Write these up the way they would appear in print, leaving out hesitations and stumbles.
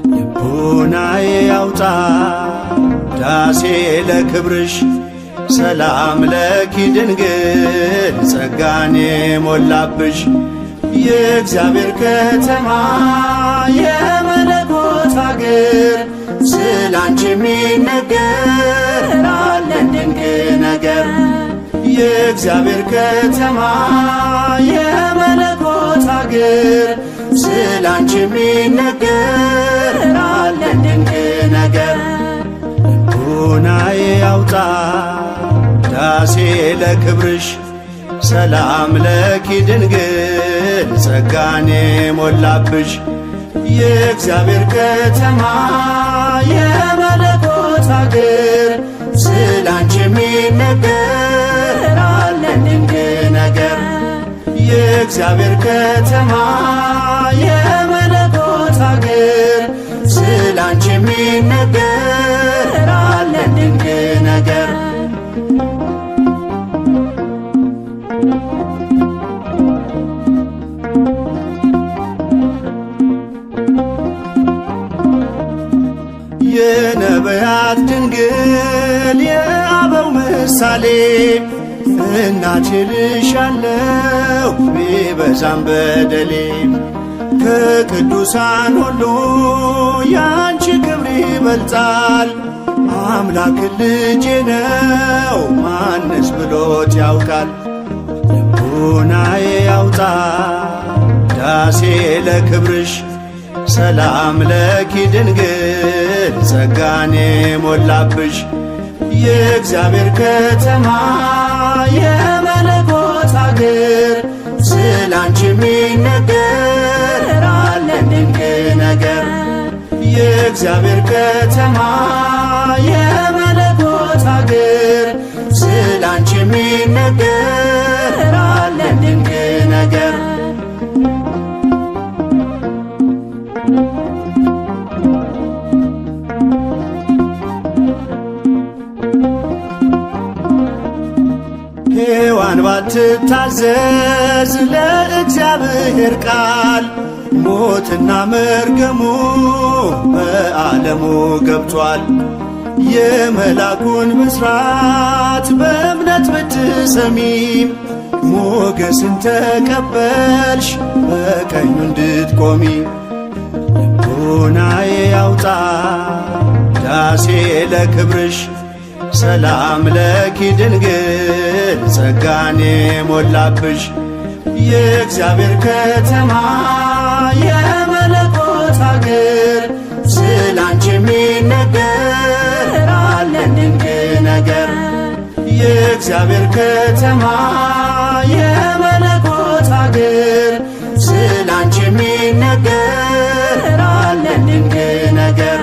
ልቦናዬ ያውጣ ዳሴ ለክብርሽ ሰላም ለኪ ድንግል ጸጋን የሞላብሽ የእግዚአብሔር ከተማ የመለኮት አገር ስላንቺ የሚነገር አለን ድንቅ ነገር። የእግዚአብሔር ከተማ የመለኮት አገር ስላንቺ የሚነገር አለን ድንቅ ነገር። ልቦናዬ ያውጣ ዳሴ ለክብርሽ ሰላም ለኪ ድንግል ጸጋን የሞላብሽ የእግዚአብሔር ከተማ የመለኮት አገር ስላንቺ የሚነገር አለን ድንቅ ነገር። የእግዚአብሔር ከተማ የመለኮት አገር ስላንቺ የሚነገር አለን ድንቅ ነገር። የነቢያት ድንግል የአበው ምሳሌ እናቴ ልሻለሁ ቢበዛም በደሌ ከቅዱሳን ሁሉ ያንቺ ክብር ይበልጣል። አምላክ ልጄ ነው ማንስ ብሎት ያውቃል። ልቦናዬ ያውጣ ዳሴ ለክብርሽ ሰላም ለኪ ድንግል ጸጋን የሞላብሽ የእግዚአብሔር ከተማ የመለኮት አገር ስላንቺ የሚነገር አለን ድንቅ ነገር። የእግዚአብሔር ከተማ የመለኮት አገር ስላንቺ የሚነገር አለን ድንቅ ነገር። ሔዋን ባትታዘዝ ለእግዚአብሔር ቃል ሞትና መርገሙ በዓለሙ ገብቷል። የመላኩን ብስራት በእምነት ብትሰሚም ሞገስን ተቀበልሽ በቀኙ እንድትቆሚ። ልቦናዬ ያውጣ ዳሴ ለክብርሽ ሰላም ለኪ ድንግል ጸጋን የሞላብሽ የእግዚአብሔር ከተማ የመለኮት አገር ስላንቺ የሚነገር አለን ድንቅ ነገር። የእግዚአብሔር ከተማ የመለኮት አገር ስላንቺ የሚነገር አለን ድንቅ ነገር።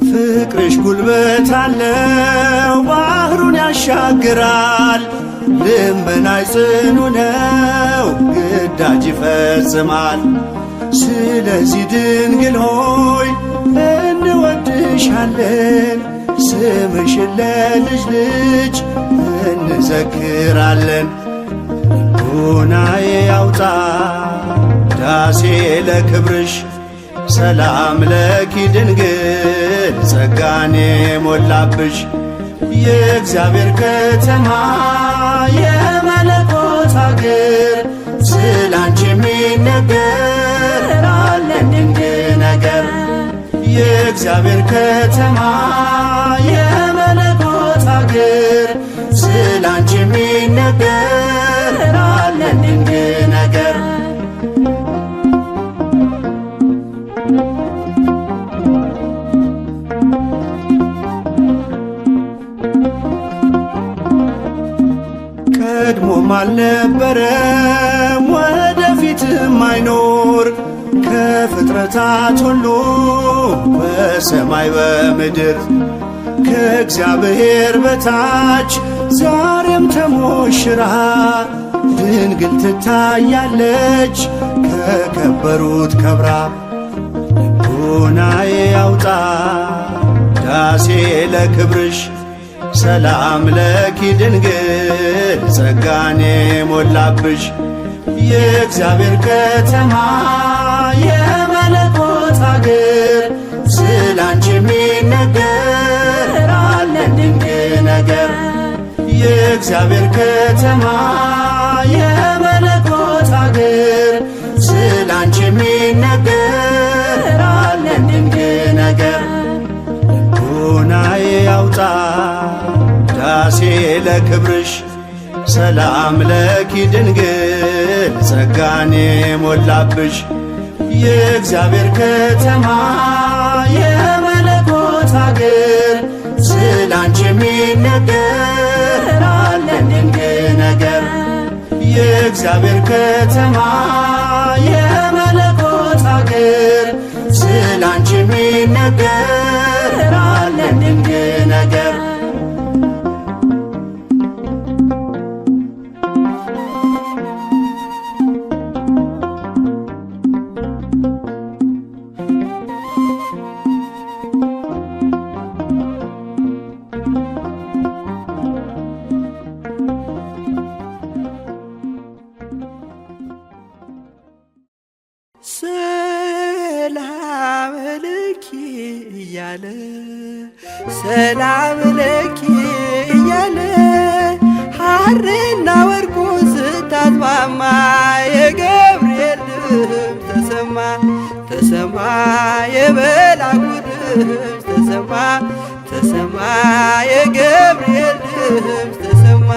ፍቅርሽ ጉልበት አለው ባህሩን ያሻግራል። ልመናሽ ጽኑ ነው ግዳጅ ይፈጽማል። ስለዚህ ድንግል ሆይ እንወድሻለን ስምሽን ለልጅ ልጅ እንዘክራለን። ልቦናዬ ያውጣ ዳሴ ለክብርሽ ሰላም ለኪ ድንግል ጸጋን የሞላብሽ የእግዚአብሔር ከተማ የመለኮት አገር ስላንቺ የሚነገር አለን ድንቅ ነገር። የእግዚአብሔር ከተማ የመለኮት አገር ስላንቺ የሚነገር አለን ድንቅ ነገር። ቀድሞም አልነበረም ወደፊትም አይኖር ከፍጥረታት ሁሉ በሰማይ በምድር ከእግዚአብሔር በታች ዛሬም ተሞሽራ ድንግል ትታያለች ከከበሩት ከብራ። ልቡናዬ ያውጣ ዳሴ ለክብርሽ ሰላም ለኪ ድንግል ጸጋኔ ሞላብሽ። የእግዚአብሔር ከተማ የመለኮት አገር ስላንቺ የሚነገር አለን ድንቅ ነገር። የእግዚአብሔር ከተማ የመለኮት አገር ስላንቺ የሚነገር አለን ድንቅ ነገር። ልቡናዬ ያውጣ ዳሴ ለክብርሽ ሰላም ለኪ ድንግል ጸጋኔ ሞላብሽ። የእግዚአብሔር ከተማ የመለኮት አገር ስላንቺ የሚነገር አለን ድንቅ ነገር። የእግዚአብሔር ከተማ የመለኮት አገር ስላንቺ የሚነገር አለን ድንቅ ነገር። ሰላም ለኪ እያለ ሰላም ለኪ እያለ ሐርና ወርቁ ስታስማማ የገብርኤል ድምፅ ተሰማ ተሰማ የመልአኩ ድምፅ ተሰማ ተሰማ የገብርኤል ድምፅ ተሰማ።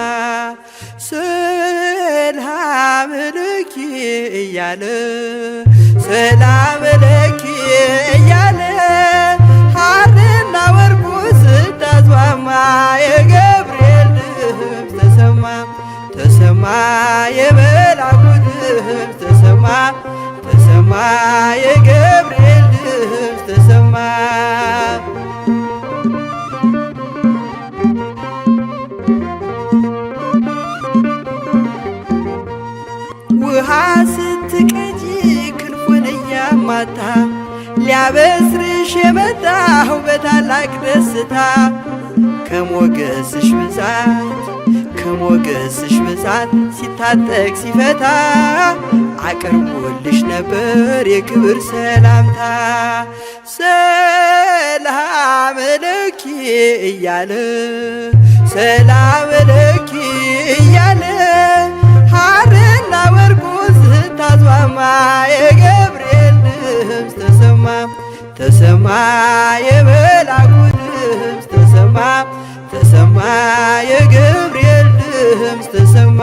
ሰላም ለኪ እያለ ሰላም ለኪ እያለ ሐርና ወርቁ ስታስማማ የገብርኤል ድምፅ ተሰማ ተሰማ የመልአኩ ድምፅ ተሰማ ተሰማ የገብርኤል ድምፅ ተሰማ። ውሃ ስትቀጂ ክንፉን እያማታ ሊያበስርሽ የመጣው በታላቅ ደስታ ከሞገስሽ ብዛት ሲታጠቅ ሲፈታ አቅርቦልሽ ነበር የክብር ሰላምታ። ሰላም ለኪ እያለ ሰላም ለኪ እያለ ሐርና ወርቁ ስታስማማ የገብርኤል ድምፅ ተሰማ ተሰማ የመልአኩ ድምፅ ተሰማ ተሰማ የገብርኤል ድምፅ ተሰማ።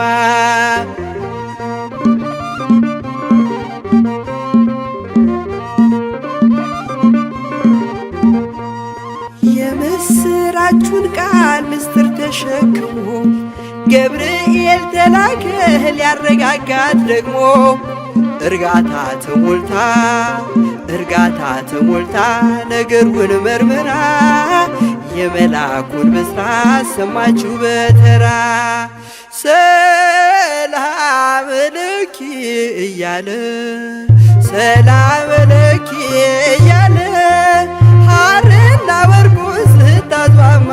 የምስራቹን ቃል ምስጢር ተሸክሞ ገብርኤል ተላከ ሊያረጋጋት ደግሞ እርጋታ ተሞልታ ነገሩን መርምራ የመልአኩን ብስራት ሰማችሁ በተራ። ሰላም ለኪ እያለ ሰላም ለኪ እያለ ሐርና ወርቁ ስታስማማ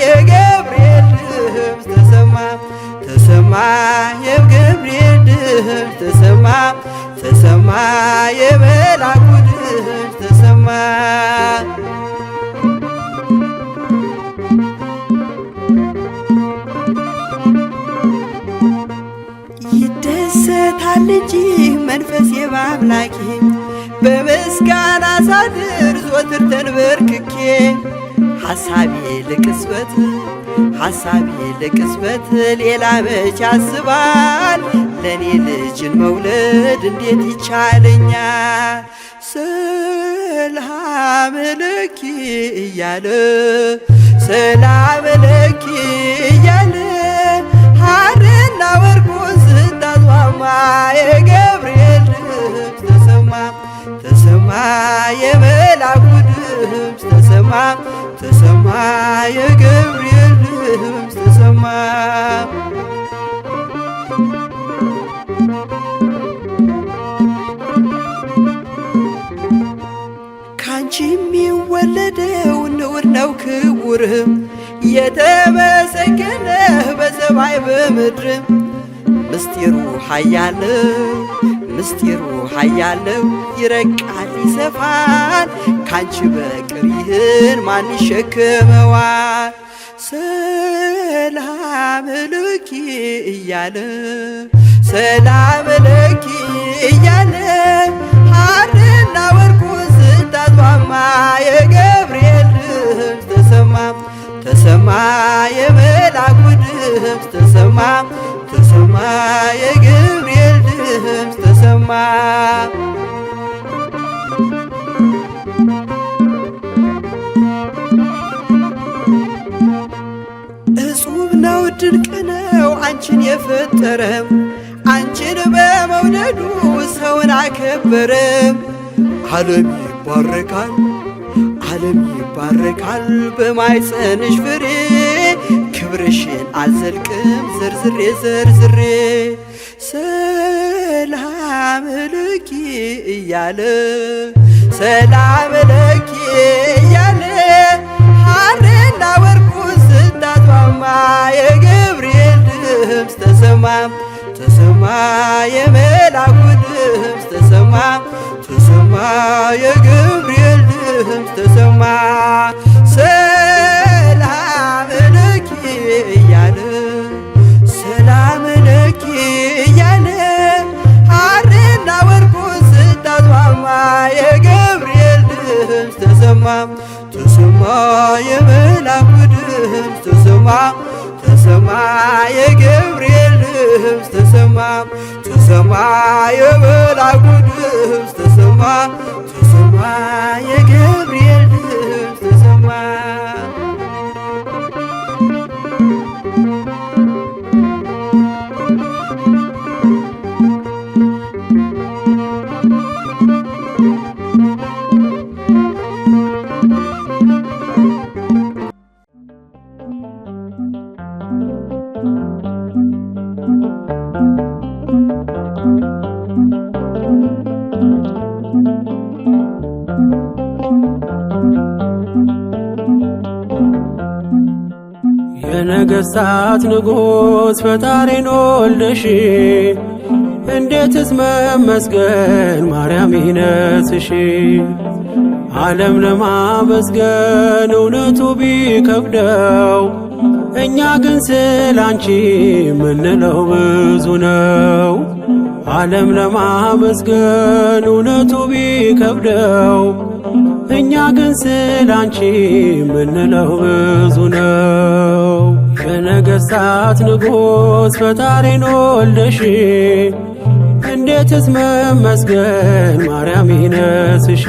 የገብርኤል ድምፅ ተሰማ ተሰማ የገብርኤል ድምፅ ተሰማ ተሰማ የመልአኩ ድምፅ ተሰማ። ይደሰታል እንጂ መንፈሴ በአምላኬ በምስጋና ሳድር ዘወትር ተንበርክኬ ሐሳቤ ለቅጽበት ሌላ መች ያስባል ለኔ ልጅን መውለድ እንዴት ይቻለኛል። ሰላም ለኪ እያለ ሰላም ለኪ እያለ ሐርና ወርቁ ስታስማማ የገብርኤል ድምፅ ተሰማ ተሰማ የመልአኩ ድምፅ ተሰማ ተሰማ የገብርኤል ድምፅ ተሰማ። ክቡርህም የተመሰገነህ በሰማይ በምድርም ምስጢሩ ኃያለው ይረቃል ይሰፋል ካንቺ በቀር ይህን ማን ይሸከመዋል? ሰላም ለኪ እያለ ሐርና ወርቁን ስታስማማ የገብርኤል ድምፅ ተሰማ የመልአኩ ድምፅ ተሰማ የገብርኤል ድምፅ ተሰማ። እጹብ ነው ድንቅ ነው አንቺን የፈጠረም አንቺን በመውደዱ ሰውን አከበረም። ዓለም ይባረካል በማኅፀንሽ ፍሬ ክብርሽን አልዘልቅም ዘርዝሬ ሰላም ለኪ እያለ ሐርና ወርቁን ስታስማማ የገብርኤል ድምፅ ተሰማ የመልአኩ ድምፅ ተሰማ የገብርኤል ድምፅ ተሰማ። ሰላም ለኪ እያለ ሐርና ወርቁን ስታስማማ የገብርኤል ድምፅ ተሰማ የመልአኩ ድምፅ ተሰማ የገብርኤል ድምፅ ተሰማ የመልአኩ ድምፅ ተሰማ የገብርኤል ድምፅ ተሰማ። የነገሥታት ንጉሥ ፈጣሪን ወልደሽ እንዴትስ መመስገን ማርያም ይነስሽ። ዓለም ለማመስገን እውነቱ ቢከብደው እኛ ግን ስላንቺ ምንለው ብዙ ነው። ዓለም ለማመስገን እውነቱ ቢከብደው እኛ ግን ስላንቺ ምንለው ብዙ ነው። የነገሥታት ንጉሥ ፈጣሪን ወልደሽ እንዴትስ መመስገን ማርያም ይነስሽ።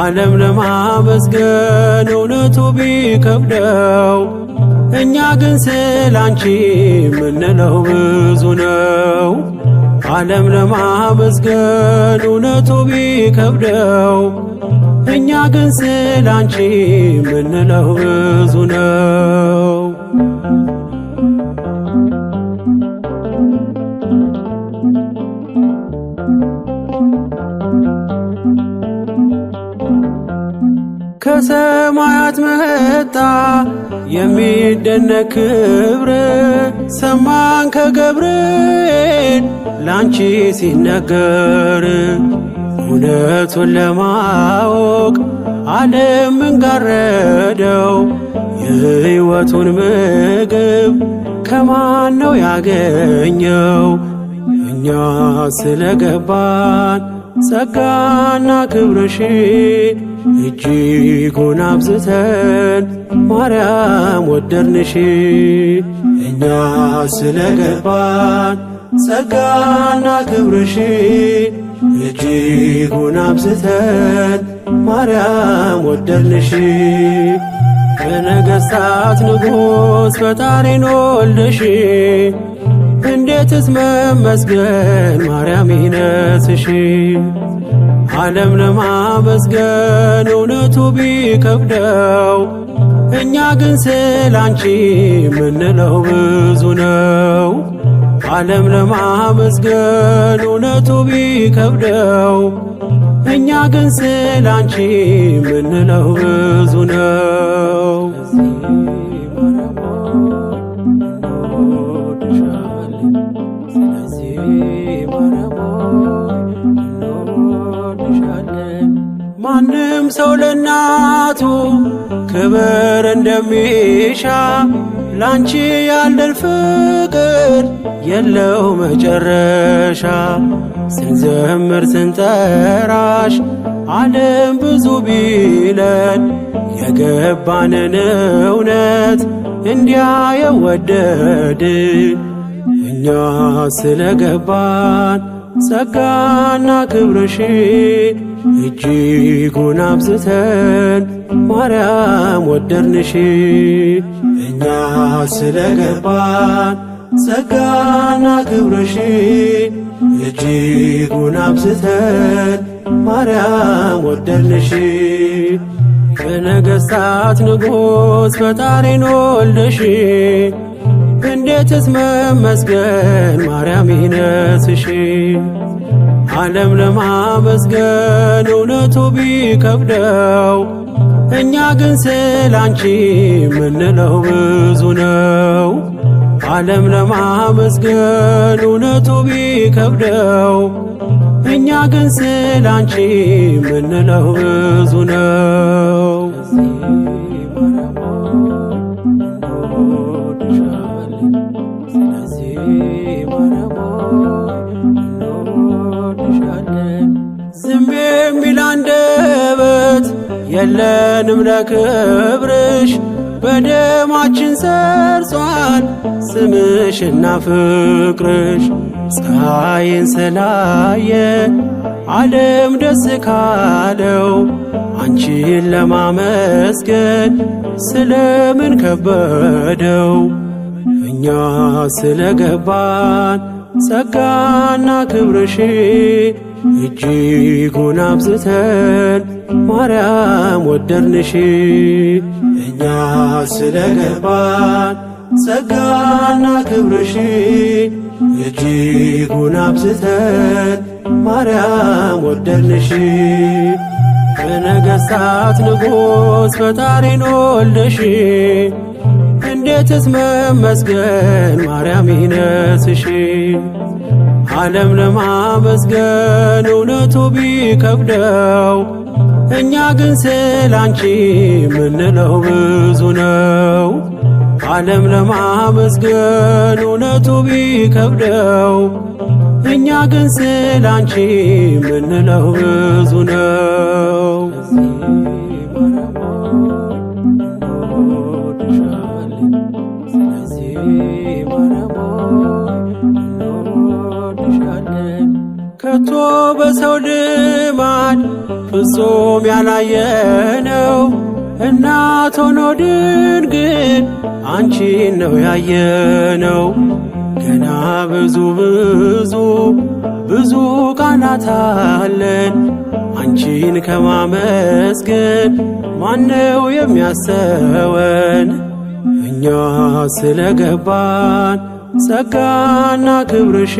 ዓለም ለማመስገን እውነቱ ቢከብደው እኛ ግን ስላንቺ ምንለው ብዙ ነው። ዓለም ለማመስገን እውነቱ ቢከብደው እኛ ግን ስላንቺ ምንለው ብዙ ነው። ከሰማያት መጣ የሚደነቅ ክብር ሰማን ከገብርኤል ላንቺ ሲነገር። እውነቱን ለማወቅ ዓለም እንጋረደው የሕይወቱን ምግብ ከማን ነው ያገኘው? እኛ ስለገባን ጸጋና ክብርሽ እጅጉን አብዝተን ማርያም ወደድንሽ። እኛ ስለገባን ጸጋና ክብርሽ እጅጉን አብዝተን ማርያም ወደድንሽ። የነገሥታት ንጉሥ ፈጣሪን ወልደሽ እንዴትስ መመስገን ማርያም ይነስሽ። ዓለም ለማመስገን እውነቱ ቢከብደው እኛ ግን ስላንቺ ምንለው ብዙ ነው። ዓለም ለማመስገን እውነቱ ቢከብደው እኛ ግን ስላንቺ ምንለው ብዙ ነው። ማንም ሰው ለእናቱ ክብር እንደሚሻ ላንቺ ያለን ፍቅር የለው መጨረሻ። ስንዘምር ስንጠራሽ ዓለም ብዙ ቢለን የገባንን እውነት እንዲያ የወደድን እኛ ስለገባን ጸጋና ክብርሽ እጅጉን አብዝተን ማርያም ወደድንሽ። እኛ ስለገባን ጸጋና ክብርሽ እጅጉን አብዝተን ማርያም ወደድንሽ። የነገሥታት ንጉሥ ፈጣሪን ወልደሽ እንዴትስ መመስገን ማርያም ይነስሽ። ዓለም ለማመስገን እውነቱ ቢከብደው እኛ ግን ስላንቺ ምንለው ብዙ ነው። ዓለም ለማመስገን እውነቱ ቢከብደው እኛ ግን ስላንቺ ምንለው ብዙ ነው። ዝም የሚል አንደበት የለንም ለክብርሽ፣ በደማችን ሰርጿል ስምሽና ፍቅርሽ። ፀሐይን ስላየ ዓለም ደስ ካለው አንቺን ለማመስገን ስለምን ከበደው? እኛ ስለገባን ጸጋና ክብርሽ እጅጉን አብዝተን ማርያም ወደድንሽ። እኛ ስለገባን ጸጋና ክብርሽ እጅጉን አብዝተን ማርያም ወደድንሽ። የነገሥታት ንጉሥ ፈጣሪን ወልደሽ እንዴትስ መመስገን ማርያም ይነስሽ። ዓለም ለማመስገን እውነቱ ቢከብደው እኛ ግን ስላንቺ ምንለው ብዙ ነው። ዓለም ለማመስገን እውነቱ ቢከብደው እኛ ግን ስላንቺ ምንለው ብዙ ነው። ከቶ በሰው ልማድ ፍጹም ያላየነው እናት ሆኖ ድንግል አንቺን ነው ያየነው። ገና ብዙ ብዙ ብዙ ቃላት አለን አንቺን ከማመስገን ማነው የሚያስተወን? እኛ ስለገባን ጸጋና ክብርሽ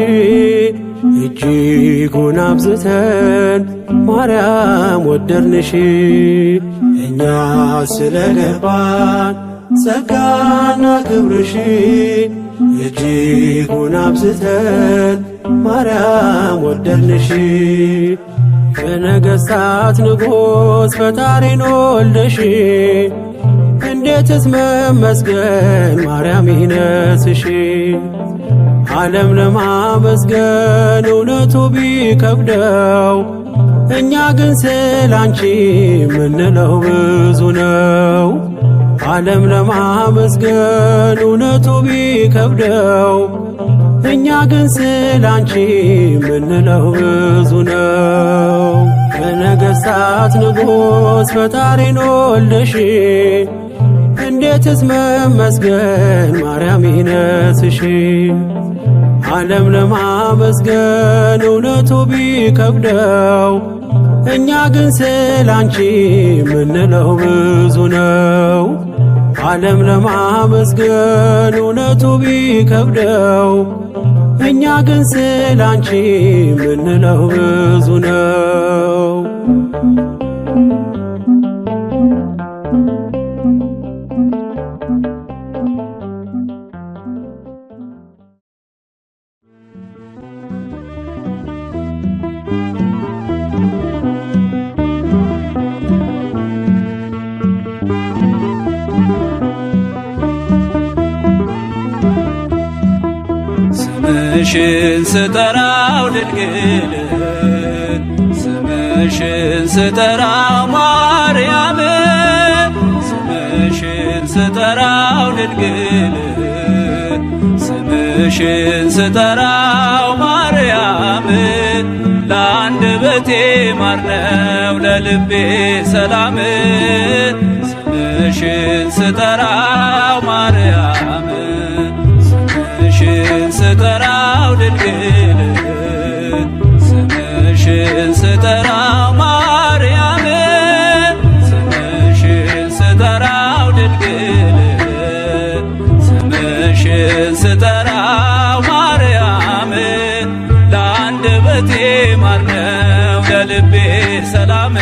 እጅጉን አብዝተን ማርያም ወደድንሽ። እኛ ስለገባን ጸጋና ክብርሽ እጅጉን አብዝተን ማርያም ወደድንሽ። የነገሥታት ንጉሥ ፈጣሪን ወልደሽ እንዴትስ መመስገን ማርያም ይነስሽ። ዓለም ለማመስገን እውነቱ ቢከብደው እኛ ግን ስላንቺ ምንለው ብዙ ነው። ዓለም ለማመስገን እውነቱ ቢከብደው እኛ ግን ስላንቺ ምንለው ብዙ ነው። የነገሥታት ንጉሥ ፈጣሪን ወልደሽ እንዴትስ መመስገን ማርያም ይነስሽ። ዓለም ለማመስገን እውነቱ ቢከብደው እኛ ግን ስላንቺ ምንለው ብዙ ነው። ዓለም ለማመስገን እውነቱ ቢከብደው እኛ ግን ስላንቺ ምንለው ብዙ ነው። ስምሽን ስጠራው ድንግል ስምሽን ስጠራው ማርያም ስምሽን ስጠራው ድንግል ስምሽን ስጠራው ማርያም ለአንደበቴ ማር ነው ለልቤ ሰላም ስምሽን ስጠራው ማርያም ስምሽን ስጠራው ድንግል ስምሽን ስጠራው ማርያም ስምሽን ስጠራው ድንግል ስምሽን ስጠራው ማርያም ለአንደበቴ ማር ነው ለልቤ ሰላም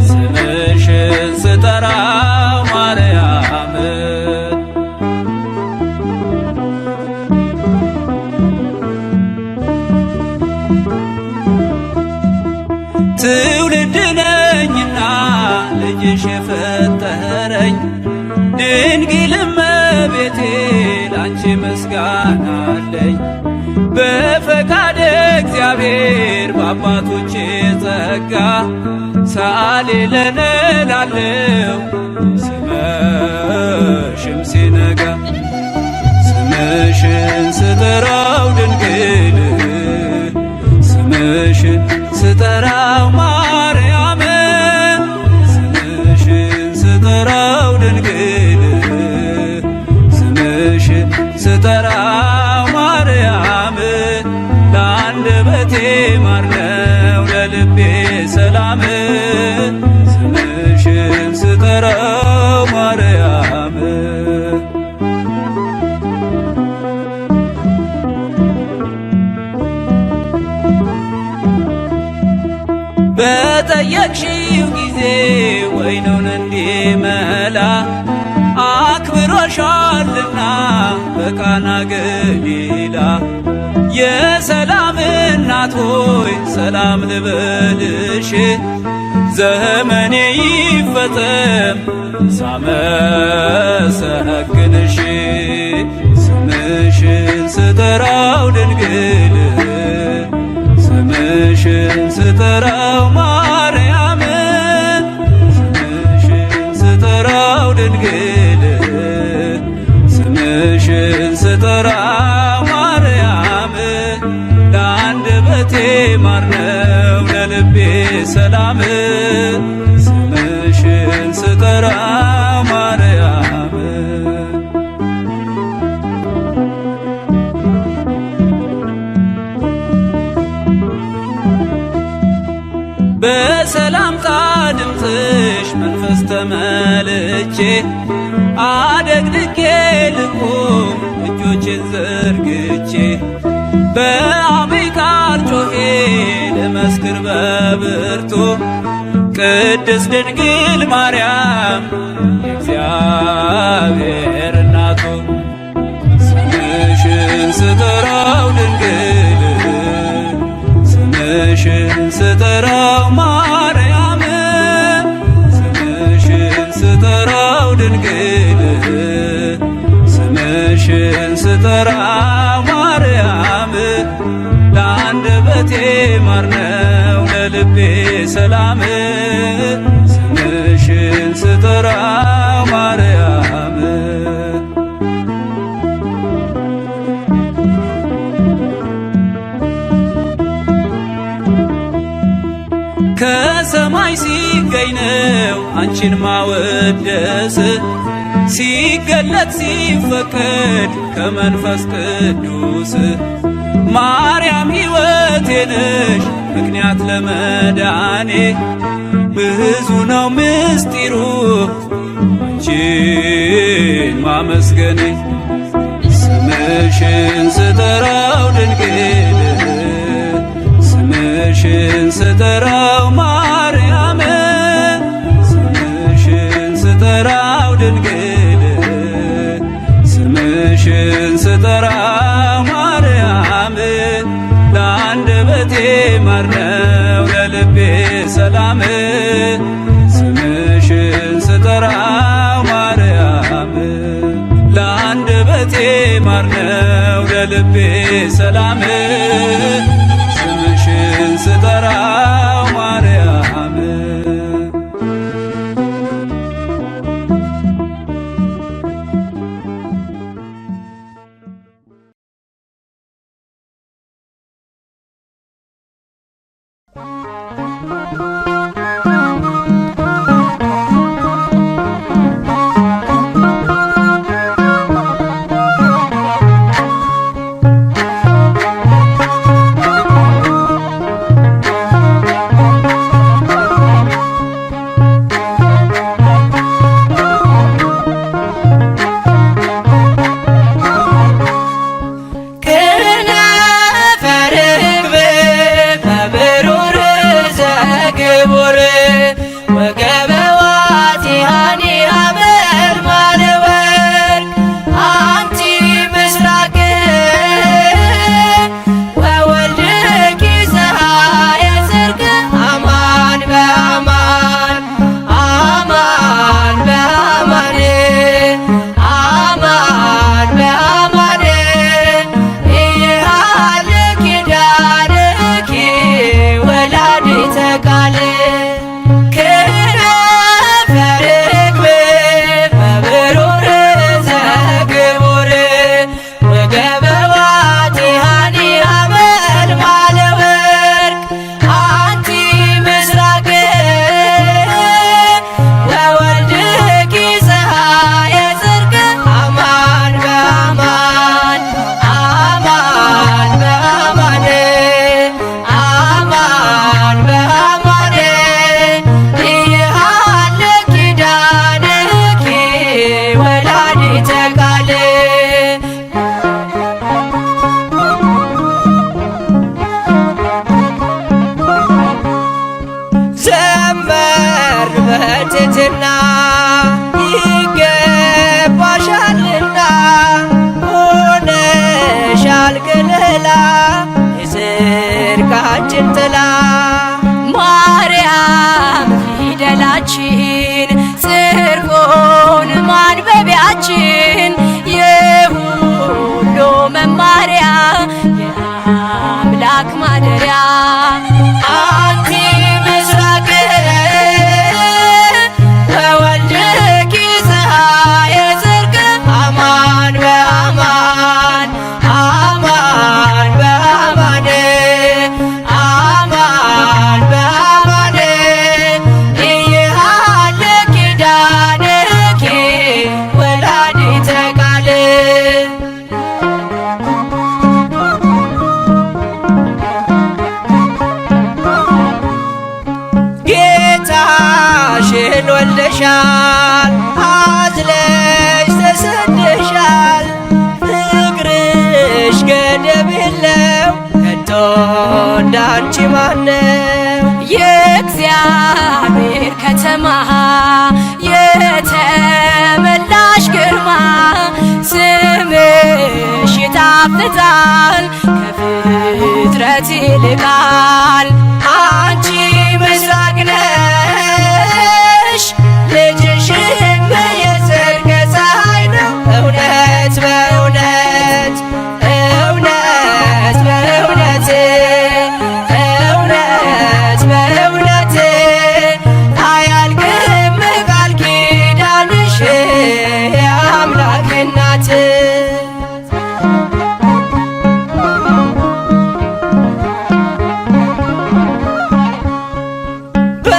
ስምሽን ስጠራው ማርያም ትውልድ ነኝና ልጅሽ የፈጠረኝ ድንግል እመቤቴ ላንቺ ምስጋና አለኝ። በፈቃደ እግዚአብሔር በአባቶቼ ጸጋ ሳሌ ለነ ላለው ስመሽም ሲነጋ ስምሽን ስጠራው ድንግል ስምሽን ስጠራው ማርያም ስምሽን ስጠራው ድንግል ስምሽን ስጠራው ማርያም ለአንደበቴ ማር ነው ለልቤ ሰላም ስምሽን ስጠራው ማርያም በጠየቅሽው ጊዜ ወይኑን እንዲመላ አክብሮሻልና በቃና ገሊላ የሰላም እናት ሆይ ሰላም ልበልሽ ዘመኔ ይፈጸም ሳመሰግንሽ ስምሽን ስጠራው ድንግል ስምሽን ስጠራው ማርያም ስምሽን ስጠራው ድንግል ስምሽን ስጠራው ማርያም ለአንደበቴ ማር ነው ለልቤ ሰላም ስምሽን ስጠራው ማርያም በሰላምታ ድምፅሽ መንፈስ ተመልቼ አደግድጌ ልቁም እጆቼን ዘርግቼ በአብይ ቃል ጮኼ ልመስክር በብርቱ ቅድስት ድንግል ማርያም የእግዚአብሔር እናቱ ስምሽን ስጠራው ድንግል ስምሽን ስጠራው ማርያም ስምሽን ስጠራው ድንግል ስምሽን ስጠራው ማርያም ለአንደበቴ ማር ነው ለልቤ ሰላም ስምሽን ስጠራው ማርያም ከሰማይ ሲገኝ ነው አንቺን ማወደስ ሲገለጥ ሲፈቀድ ከመንፈስ ቅዱስ ማርያም ሕይወቴ ነሽ ምክንያት ለመዳኔ ብዙ ነው ምስጢሩ አንቺን ማመስገኔ ስምሽን ስጠራው ድንግል ስምሽን ስጠራው ማርያም ስምሽን ስጠራው ድንግል ስምሽን ስጠራው ማርያም ለአንደበቴ ማር ነው ለልቤ ሰላም ስምሽን ስጠራው ማርያም ለአንደበቴ ማር ነው ለልቤ ሰላም ስምሽን ስጠራው ማርያም በትሕትና ይገባሻልና ሆነሻል ከለላ የጽድቃችን ጥላ ማርያም ፊደላችን ጽድቁን ማንበቢያችን የሁሉ መማሪያ የአምላክ ማደሪያ አንቲ ምስራቅ ወወልድኪ ፀሐየ ጽድቅ አማን በአማን አማን በአማን አማን በአማን ኢሃለ ኪዳንኪ ወላዲተ ቃል ጌታሽን ወልደሻል አዝለሽ ተሰደሻል ፍቅርሽ ገደብ የለው ከቶ እንዳንቺ ማነው የእግዚአብሔር ከተማ የተመላሽ ግርማ ስምሽ ይጣፍጣል ከፍጥረት ይልቃል አንቺ ምስራቅ ነሽ ልጅሽም የጽድቅ ፀሐይ ነው እውነት በእውነት እውነት በእውነት እውነት በእውነት አያልቅም ቃል ኪዳንሽ የአምላክ እናት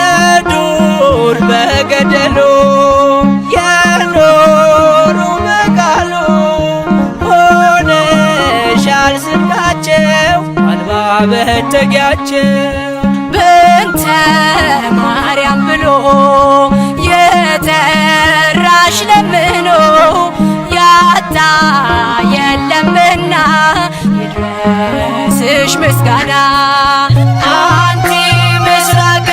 በዱር በገደሉ የኖሩ በቃሉ ሆነሻል ስንቃቸው አልባ መጠጊያቸው በእንተ ማርያም ብሎ የተራሽ ለምኖ ያጣ የለምና ይድረስሽ ምስጋና አንቲ ምስራቅ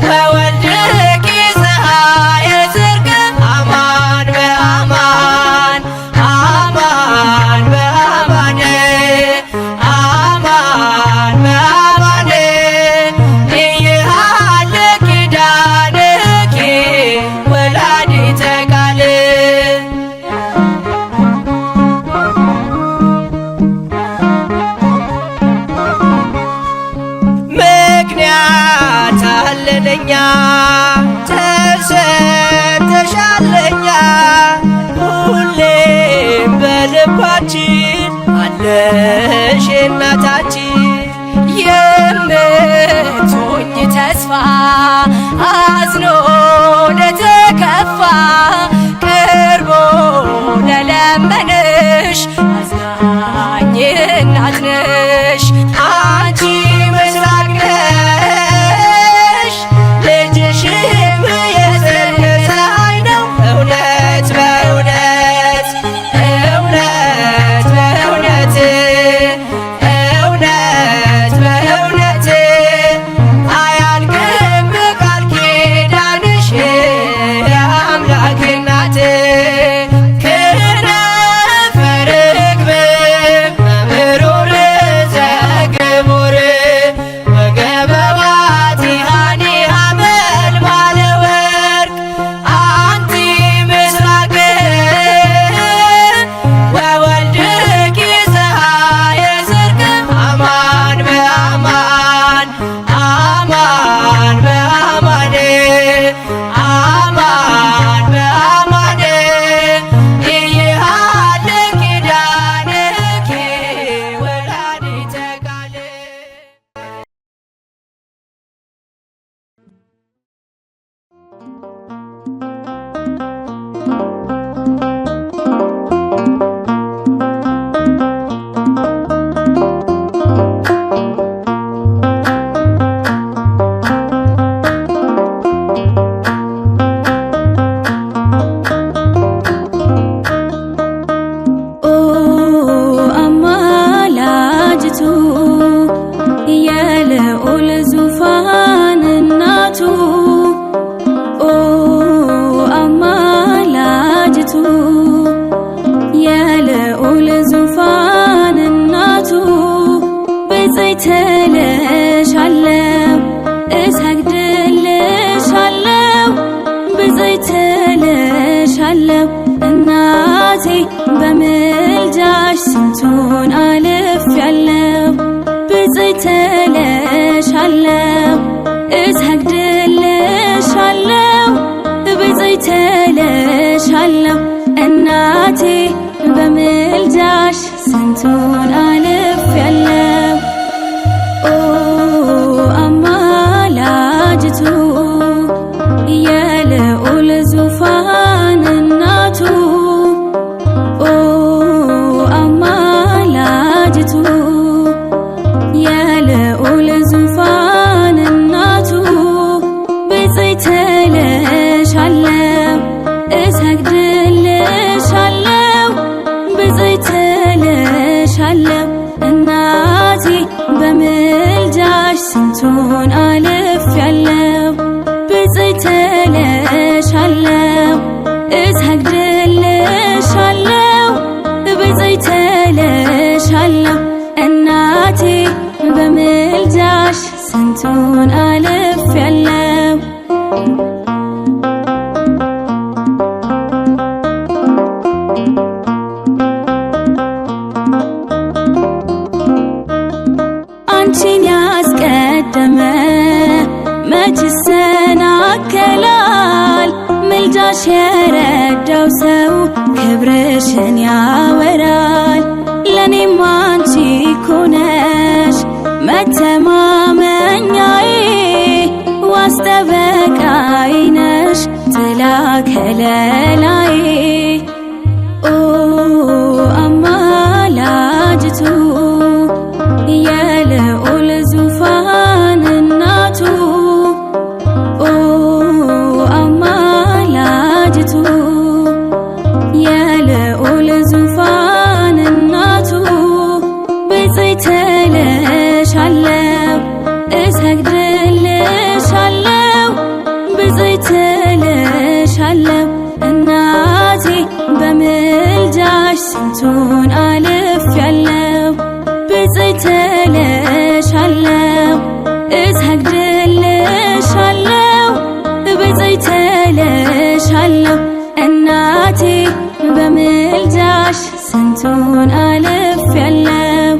ወወልድኪ ፀሐየ ጽድቅ አማን በአማን አማን በአማን አማን በአማን ኢይሃልቅ ኪዳንኪ ወላዲተ ቃል ምክንያት አለለኛ ተሰጥተሻለኛ ሁሌም በልባችን አለሽ እናታችን የምትሆኝ ተስፋ አዝኖ ለተከፋ ቀርቦ ለለመንሽ አዛኝ እናት ነሽ አንቺ ምስራቅ ነሽ ልጅሽም የጽድቅ ፀሐይ ነው እውነት በእውነት እውነት በእውነት እውነት በእውነት አያልቅም ቃል ኪዳንሽ የአምላክ እናት ክነፈ ርግብ መምህሩር ዘግቡር ወገበ ዋቲሃኒ ሐመልማለ ወርቅ አንቲ ምስራቅ ወወልድኪ ፀሐየ ጽድቅ አማን በአማን አማን በአማን አማን በአማን ኢይሃልቅ ኪዳንኪ ወላዲተ ቃል ኦ አማላጅቱ የልዑል ዙፋን እናቱ ኦ አማላጅቱ የልዑል ዙፋን እናቱ ብፅዕት እልሻለሁ እሰግድልሻለሁ ብፅዕት እልሻለሁ እናቴ በምልጃሽ ስንቱን አልፌያለሁ ብፅዕት እልሻለሁ እሰግድልሻለሁ ብፅዕት እልሻለሁ እናቴ በምልጃሽ ስንቱን አልፌያለሁ ኦ አማላጅቱ የልዑል ዙፋን እናቱ ኦ አማላጅቱ የልዑል ዙፋን እናቱ ብፅዕት እልሻለሁ እሰግድልሻለሁ ብፅዕት እልሻለሁ እናቴ በምልጃሽ ስንቱን አልፌያለሁ ብፅዕት እልሻለሁ እሰግድልሻለሁ ብፅዕት እልሻለሁ እናቴ በምልጃሽ ስንቱን አልፌያለሁ አንቺን ያስቀደመ መች ይሰናከላል ምልጃሽ የረዳው ሰው ክብርሽን ያወራል ለኔም አንቺ እኮ ነሽ መተማመኛዬ ዋስ ጠበቃዬ ነሽ ጥላ ከለላዬ ኦ አማላጅቱ የልዑል ዙፋን እናቱ ኦ አማላጅቱ ስንቱን አልፌያለሁ ብፅዕት እልሻለሁ እሰግድልሻለሁ ብፅዕት እልሻለሁ እናቴ በምልጃሽ ስንቱን አልፌያለሁ።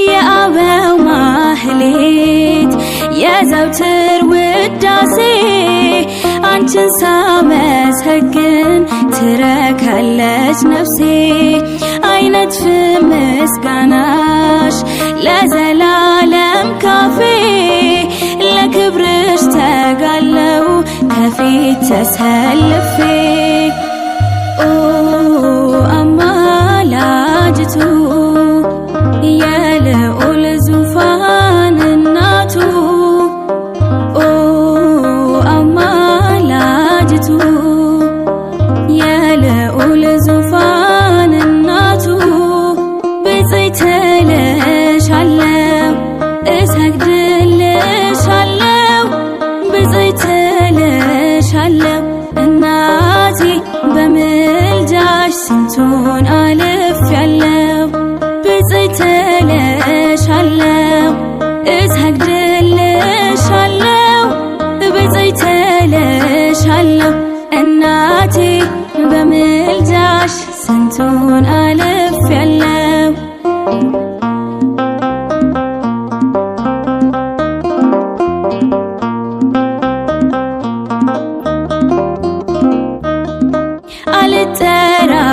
የአበው ማህሌት የዘውትር ውዳሴ አንቺን ሳመሰግን ትረካለች ነፍሴ አይነት ምስጋናሽ ለዘላለም ካፌ ለክብርሽ ተጋለው ከፊት ተሰልፌ ኦ አማላጅቱ የልዑል ዙፋን እናቱ ኦ አማላጅቱ የልዑል ዙፋን እናቱ ብፅዕት እልሻለሁ እሰግድልሻለሁ ብፅዕት እልሻለሁ እናቴ በምልጃሽ ስንቱን አልፌያለሁ ብፅዕት እልሻለሁ እሰግድልሻለሁ ብፅዕት እልሻለሁ እናቴ በምልጃሽ ስንቱን አልፌያለሁ።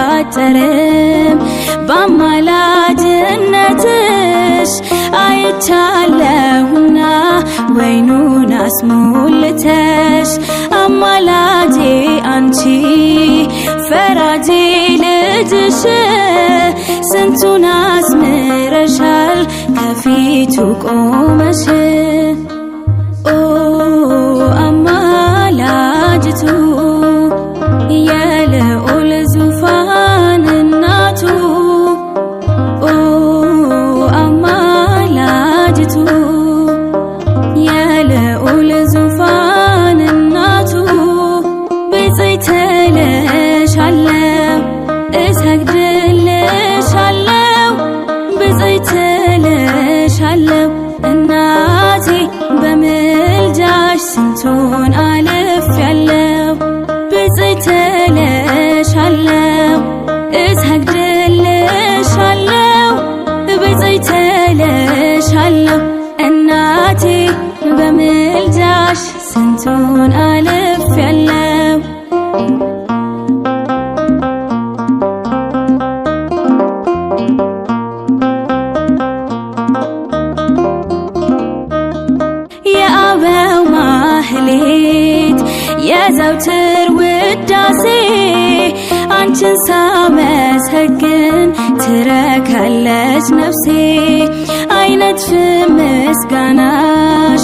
አልጠራጠርም በአማላጅነትሽ አይቻለሁና ወይኑን አስሞልተሽ አማላጄ አንቺ ፈራጄ ልጅሽ ስንቱን አስምረሻል ከፊቱ ቆመሽ ኦ አማላጅቱ የልዑል ዙፋን እናቱ ኦ አማላጅቱ የልዑል ዙፋን እናቱ ብፅዕት እልሻለሁ እሰግድልሻለሁ ብፅዕት እልሻለሁ እናቴ በምልጃሽ ስንቱን አልፌያለሁ ብፅዕት እልሻለሁ እሰግድልሻለሁ ብፅዕት እልሻለሁ እናቴ በምልጃሽ ስንቱን አልፌያለሁ። የአበው ማህሌት የዘውትር ውዳሴ አንቺን ሳመሰግን ትረካለች ነፍሴ አይነት ምስጋናሽ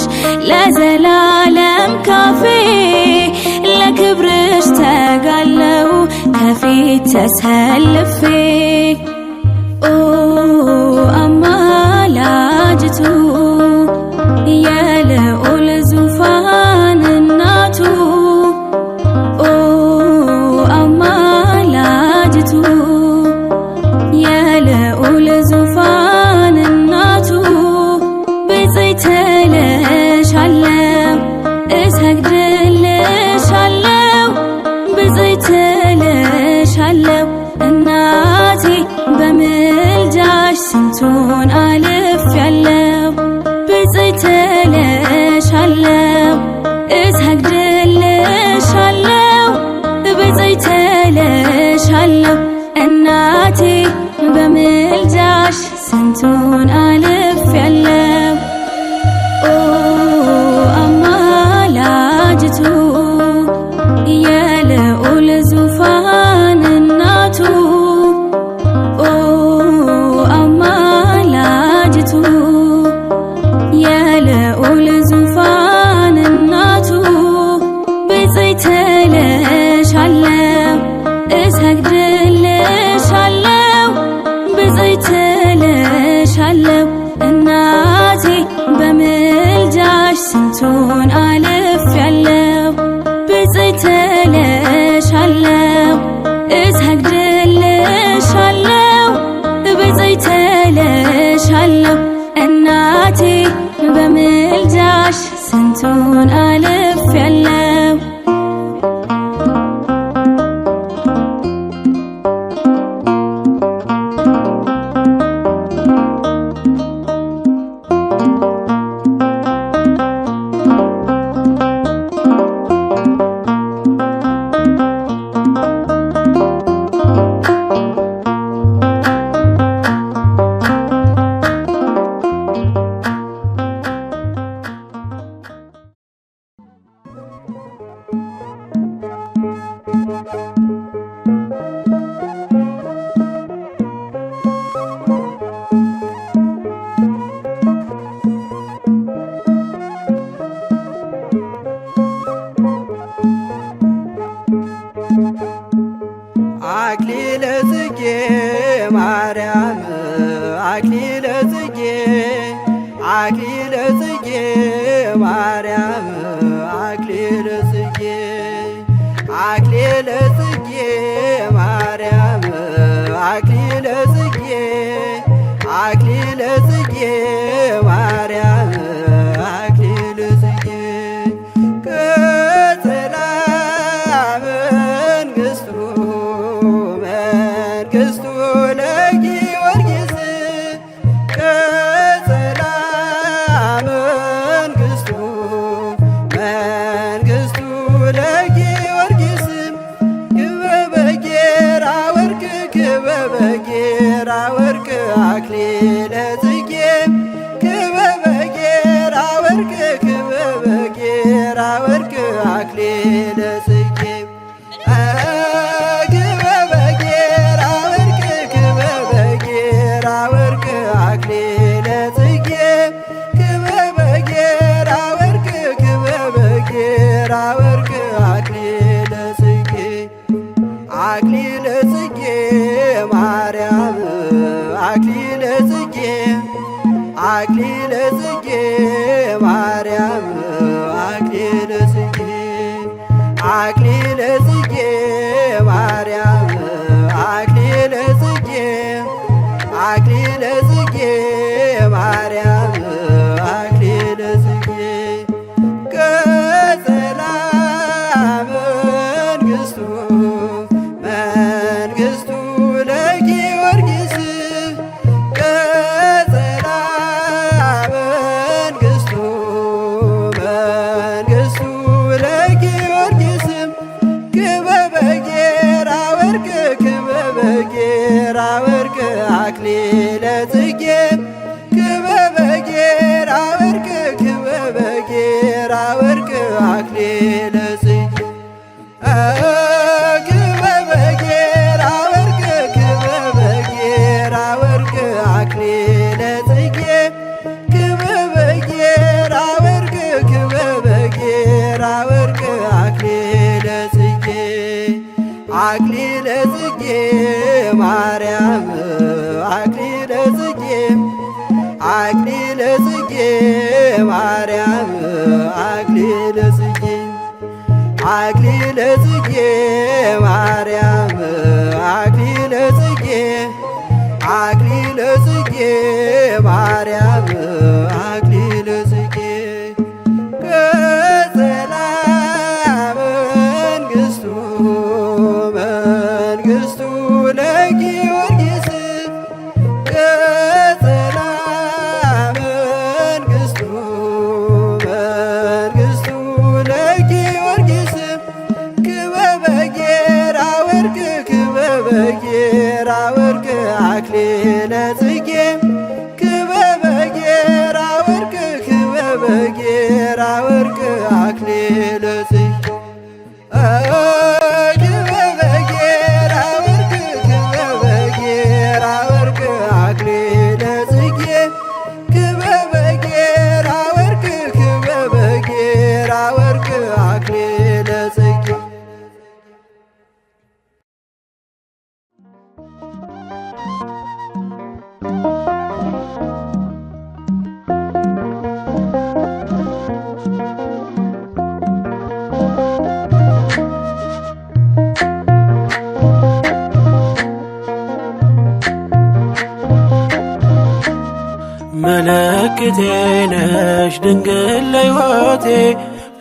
ለዘላለም ካፌ ለክብርሽ ተጋለው ከፊት ተሰልፌ ኦ አማላጅቱ የልዑል ዙፋን እናቱ ኦ አማላጅቱ የልዑል ዙፋን እናቱ ብፅዕት እልሻለሁ እሰግድልሻለሁ ብፅዕት እልሻለሁ እናቴ በምልጃሽ ስንቱን አልፌያለሁ ብፅዕት እልሻለሁ እሰግድልሻለሁ ብፅዕት እልሻለሁ እናቴ በምልጃሽ ስንቱን አልፌያለሁ ኦ አማላጅቱ የልዑል ዙፋን እናቱ ኦ አማላጅቱ የልዑል ዙፋን እናቱ ብፅዕት እልሻለሁ እሰግድልሻለሁ ብፅዕት እልሻለሁ እናቴ አክሊለ ጽጌ ማርያም አክሊለ ጽጌ አክሊለ ጽጌ ማርያም አክሊለ ጽጌ ቀጸላ መንግሥቱ መንግሥቱ ለጊዮርጊስ ቀጸላ መንግሥቱ መንግሥቱ ለጊዮርጊስ ክበበ ጌራ ወርቅ ክበበ ጌራ ወርቅ አክሊለ ጽጌ ክበበ ጌራ ወርቅ ክበበ ጌራ ወርቅ አክሊለ ጽጌ ክበበ ጌራ ወርቅ ክበበ ጌራ ወርቅ አክሊለ ጽጌ ክበበ ጌራ ወርቅ ክበበ ጌራ ወርቅ አክሊለ ጽጌ አክሊለ ጽጌ ማርያም አክሊለ ጽጌ አክሊለ ጽጌ ማርያም አክሊለ ጽጌ አክሊለ ጽጌ ማርያም አክሊለ ጽጌ አክሊለ ጽጌ ማርያም አክሊለ ጽጌ ቀጸላ መንግሥቱ መንግሥቱ ለጊዮርጊስ ቀጸላ መንግሥቱ መንግሥቱ ለጊዮርጊስ ክበበ ጌራ ወርቅ ክበበ ጌራ ወርቅ አክሊለ ጽጌ ክበበ ጌራ ወርቅ ክበበ ጌራ ወርቅ አክሊለ ጽጌ ክበበ ጌራ ወርቅ ክበበ ጌራ ወርቅ አክሊለ ጽጌ ክበበ ጌራ ወርቅ ክበበ ጌራ ወርቅ አክሊለ ጽጌ አክሊለ ጽጌ ማርያም አክሊለ ጽጌ አክሊለ ጽጌ ማርያም አክሊለ ጽጌ አክሊለ ጽጌ ማርያም አክሊለ ጽጌ አክሊለ ጽጌ ማርያም አክሊለ ጽጌ ቀጸላ መንግሥቱ መንግሥቱ ለጊዮርጊስ ቀጸላ መንግሥቱ መንግሥቱ ለጊዮርጊስ ክበበ ጌራ ወርቅ ክበበ ጌራ ወርቅ አክሊለ ጽጌ ክበበ ጌራ ወርቅ ክበበ ጌራ ወርቅ አክሊለ ጽጌ ክበበ ጌራ ወርቅ ክበበ ጌራ ወርቅ አክሊለ ጽጌ ክበበ ጌራ ወርቅ ክበበ ጌራ ወርቅ አክሊለ ጽጌ ምልክቴ ነሽ ድንግል ለሕይወቴ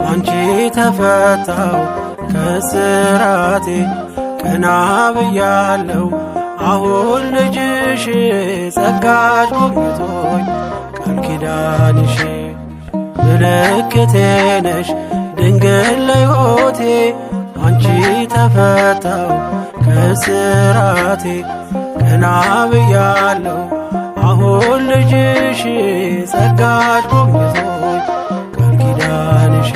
አንቺ ተፈታው ከስራቴ ቀና ብያለው አሁን ልጅሽ ጸጋሽ ጎብኝቶኝ ቃል ኪዳንሽ ምልክቴ ነሽ ድንግል ለሕይወቴ አንቺ ተፈታው ከስራቴ ቀና ብያለው አሁን ልጅሽ ጸጋሽ ጎብኝቶኝ ቃል ኪዳንሽ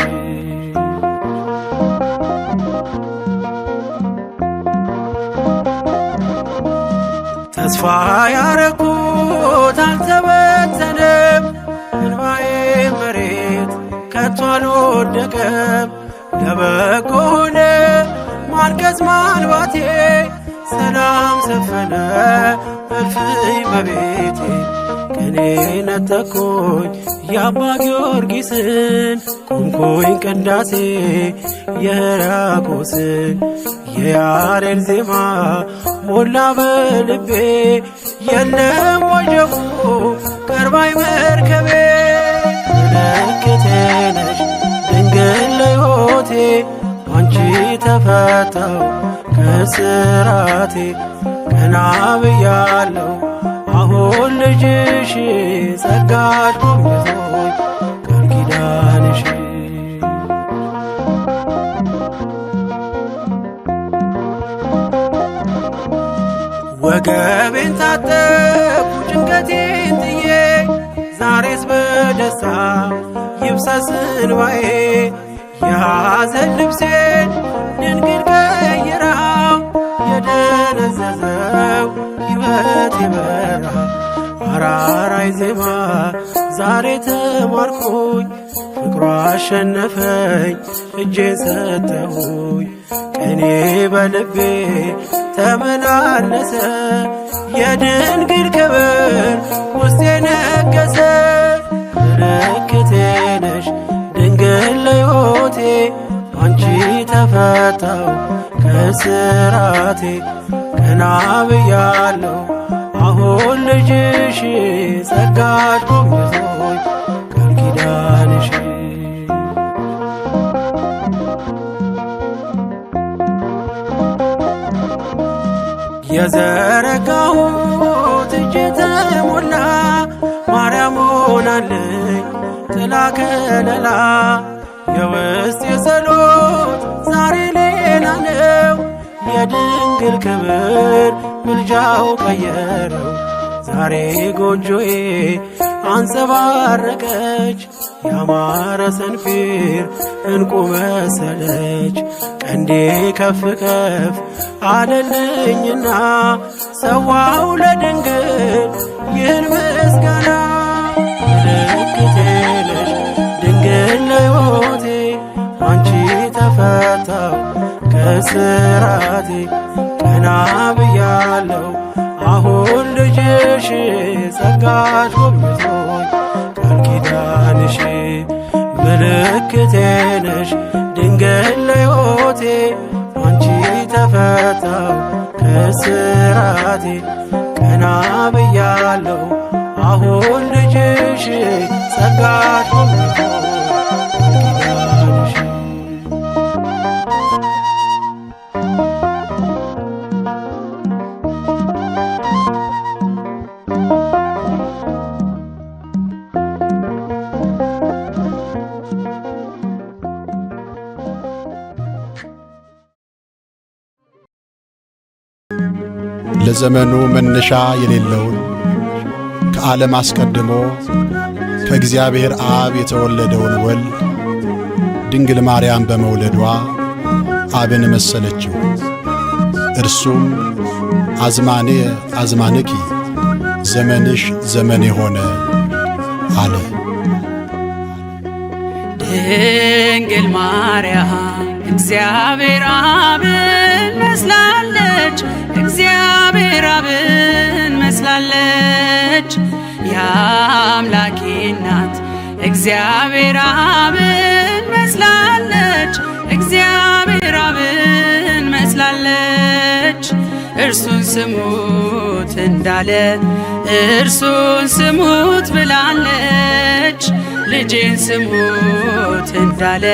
ተስፋ ያረኩት አልተበተነም እንባዬ መሬት ከቶ አልወደቀም ለበጎ ሆነ ማልቀስ ማልባቴ ሰላም ሰፈነ እልፍኝ በቤቴ ከኔ ነጠቆኝ የአባ ጊዮርጊስን ቆምኩኝ ቅዳሴ የሕርያቆስን የያሬድ ዜማ ሞላ በልቤ የለም ወጀቡ ቀርባይ መርከቤ ምልክቴ ነሽ ድንግል ለሕይወቴ አንቺ ተፈታው ከስራቴ ቀና ብያለሁ አሁን ልጅሽ ጸጋሽ ጎብኝቶኝ ቃል ኪዳንሽ ወገቤን ታጠቅኩ ጭንቀቴን ጥዬ ዛሬስ በደስታ ይብሰስ እንባዬ የሐዘን ልብሴን ድንግል ቀይራው የደነዘዘው ሕይወት የበራ አራራይ ዜማ ዛሬ ተማርኩኝ ፍቅሯ አሸነፈኝ እጄን ሰጠሁኝ ቀኔ በልቤ ተመላለሰ የድንግል ክብር ውስጤ ነገሰ ምልክቴ ነሽ ድንግል ለሕይወቴ አንቺ ተፈታው ከስራቴ ቀና ብያለሁ አሁን ልጅሽ ጸጋሽ ጎብኝቶኝ ቃል ኪዳንሽ የዘረጋሁት እጄ ተሞላ ማርያም ሆናለኝ ጥላ ከለላ የውስጥ የጸሎት ዛሬ ሌላ ነው የድንግል ክብር ምልጃው ቀየረው ዛሬ ጎጆዬ አንጸባረቀች ያማረ ሰንፔር እንቁ መሰለች ቀንዴ ከፍ ከፍ አለልኝና ሰዋው ለድንግል ይህን ምስጋና ምልክቴ ነሽ ድንግል ለሕይወቴ አንቺ ተፈታው ከስራቴ ቀና ብያለሁ አሁን ልጅሽ ጸጋሽ ጎብኝቶኝ ቃል ኪዳንሽ ምልክቴ ነሽ ድንግል ለሕይወቴ አንቺ ተፈታው ከስራቴ ቀና ብያለሁ አሁን ልጅሽ ጸጋሽ ጎብኝቶኝ ቃል ኪዳንሽ ለዘመኑ መነሻ የሌለውን ከዓለም አስቀድሞ ከእግዚአብሔር አብ የተወለደውን ወልድ ድንግል ማርያም በመውለዷ አብን መሰለችው። እርሱም አዝማኔ አዝማንኪ ዘመንሽ ዘመኔ ሆነ አለ። ድንግል ማርያም እግዚአብሔር አብን መስላለች እግዚአብሔር አብን መስላለች የአምላኬ እናት እግዚአብሔር አብን መስላለች እግዚአብሔር አብን መስላለች እርሱን ስሙት እንዳለ እርሱን ስሙት ብላለች ልጄን ስሙት እንዳለ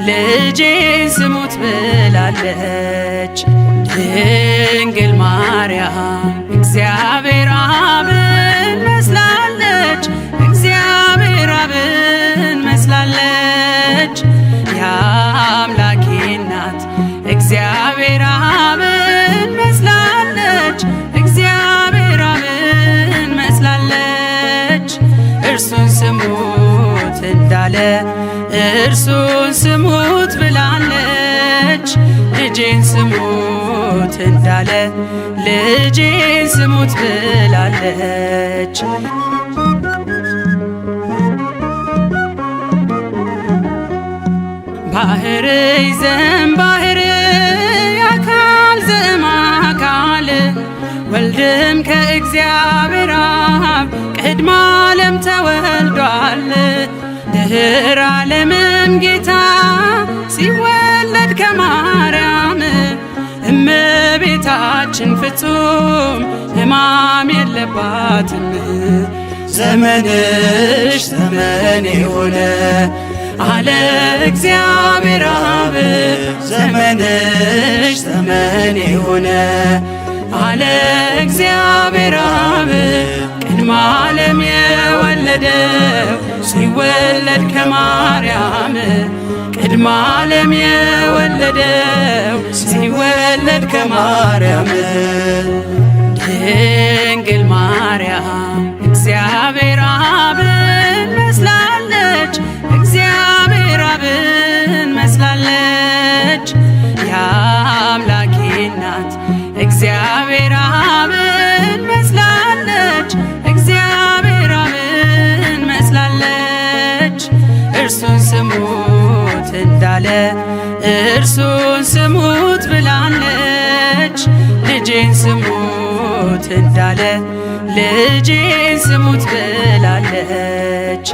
ልጄን ስሙት ብላለች ድንግል ማርያም እግዚአብሔር አብን መስላለች እግዚአብሔር አብን መስላለች የአምላኬ እናት እግዚአብሔር አብን መስላለች እግዚአብሔር አብን መስላለች እርሱን ስሙት እንዳለ እርሱን ስሙት ብላለች ልጄን ስሙት እንዳለ ልጄን ስሙት ብላለች ባህር ይዘን ባህር አካል ዘማካል ወልደ ወልድም ከእግዚአብሔር አብ ቅድመ ዓለም ተወልዷል። ድኅረ ዓለምም ጌታ ሲወለድ ከማርያም እመቤታችን ፍጹም ሕማም የለባትም። ዘመንሽ ዘመን የሆነ አለ እግዚአብሔር አብ ዘመንሽ ዘመን የሆነ አለ እግዚአብሔር አብ ቅድመ ዓለም የወለደው ሲወለድ ከማርያም ቅድመ ዓለም የወለደው ሲወለድ ከማርያም ድንግል ማርያም እግዚአብሔር አብን መስላለች እግዚአብሔር አብን መስላለች የአምላኬ እናት እግዚአብሔር አብን መስላለች እግዚአብሔር አብን መስላለች እርሱን ስሙት እንዳለ እርሱን ስሙት ብላለች ልጄን ስሙት እንዳለ ልጄን ስሙት ብላለች።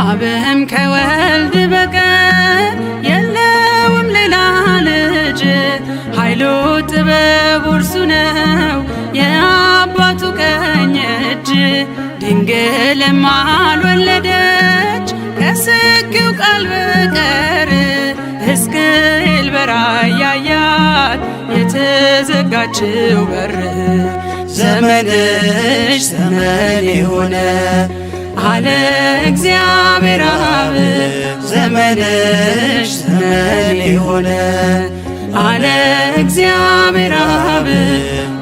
አብም ከወልድ በቀር የለውም ሌላ ልጅ ኃይሉ ጥበቡ እርሱ ነው የአባቱ ቀኝ እጅ ድንግልም አልወለደች ከስጊው ቃል በቀር ሕዝቅኤል በራእይ ያያት የተዘጋችው በር ዘመንሽ ዘመን የሆነ አለ እግዚአብሔር አብ ዘመንሽ ዘመን የሆነ አለ እግዚአብሔር አብ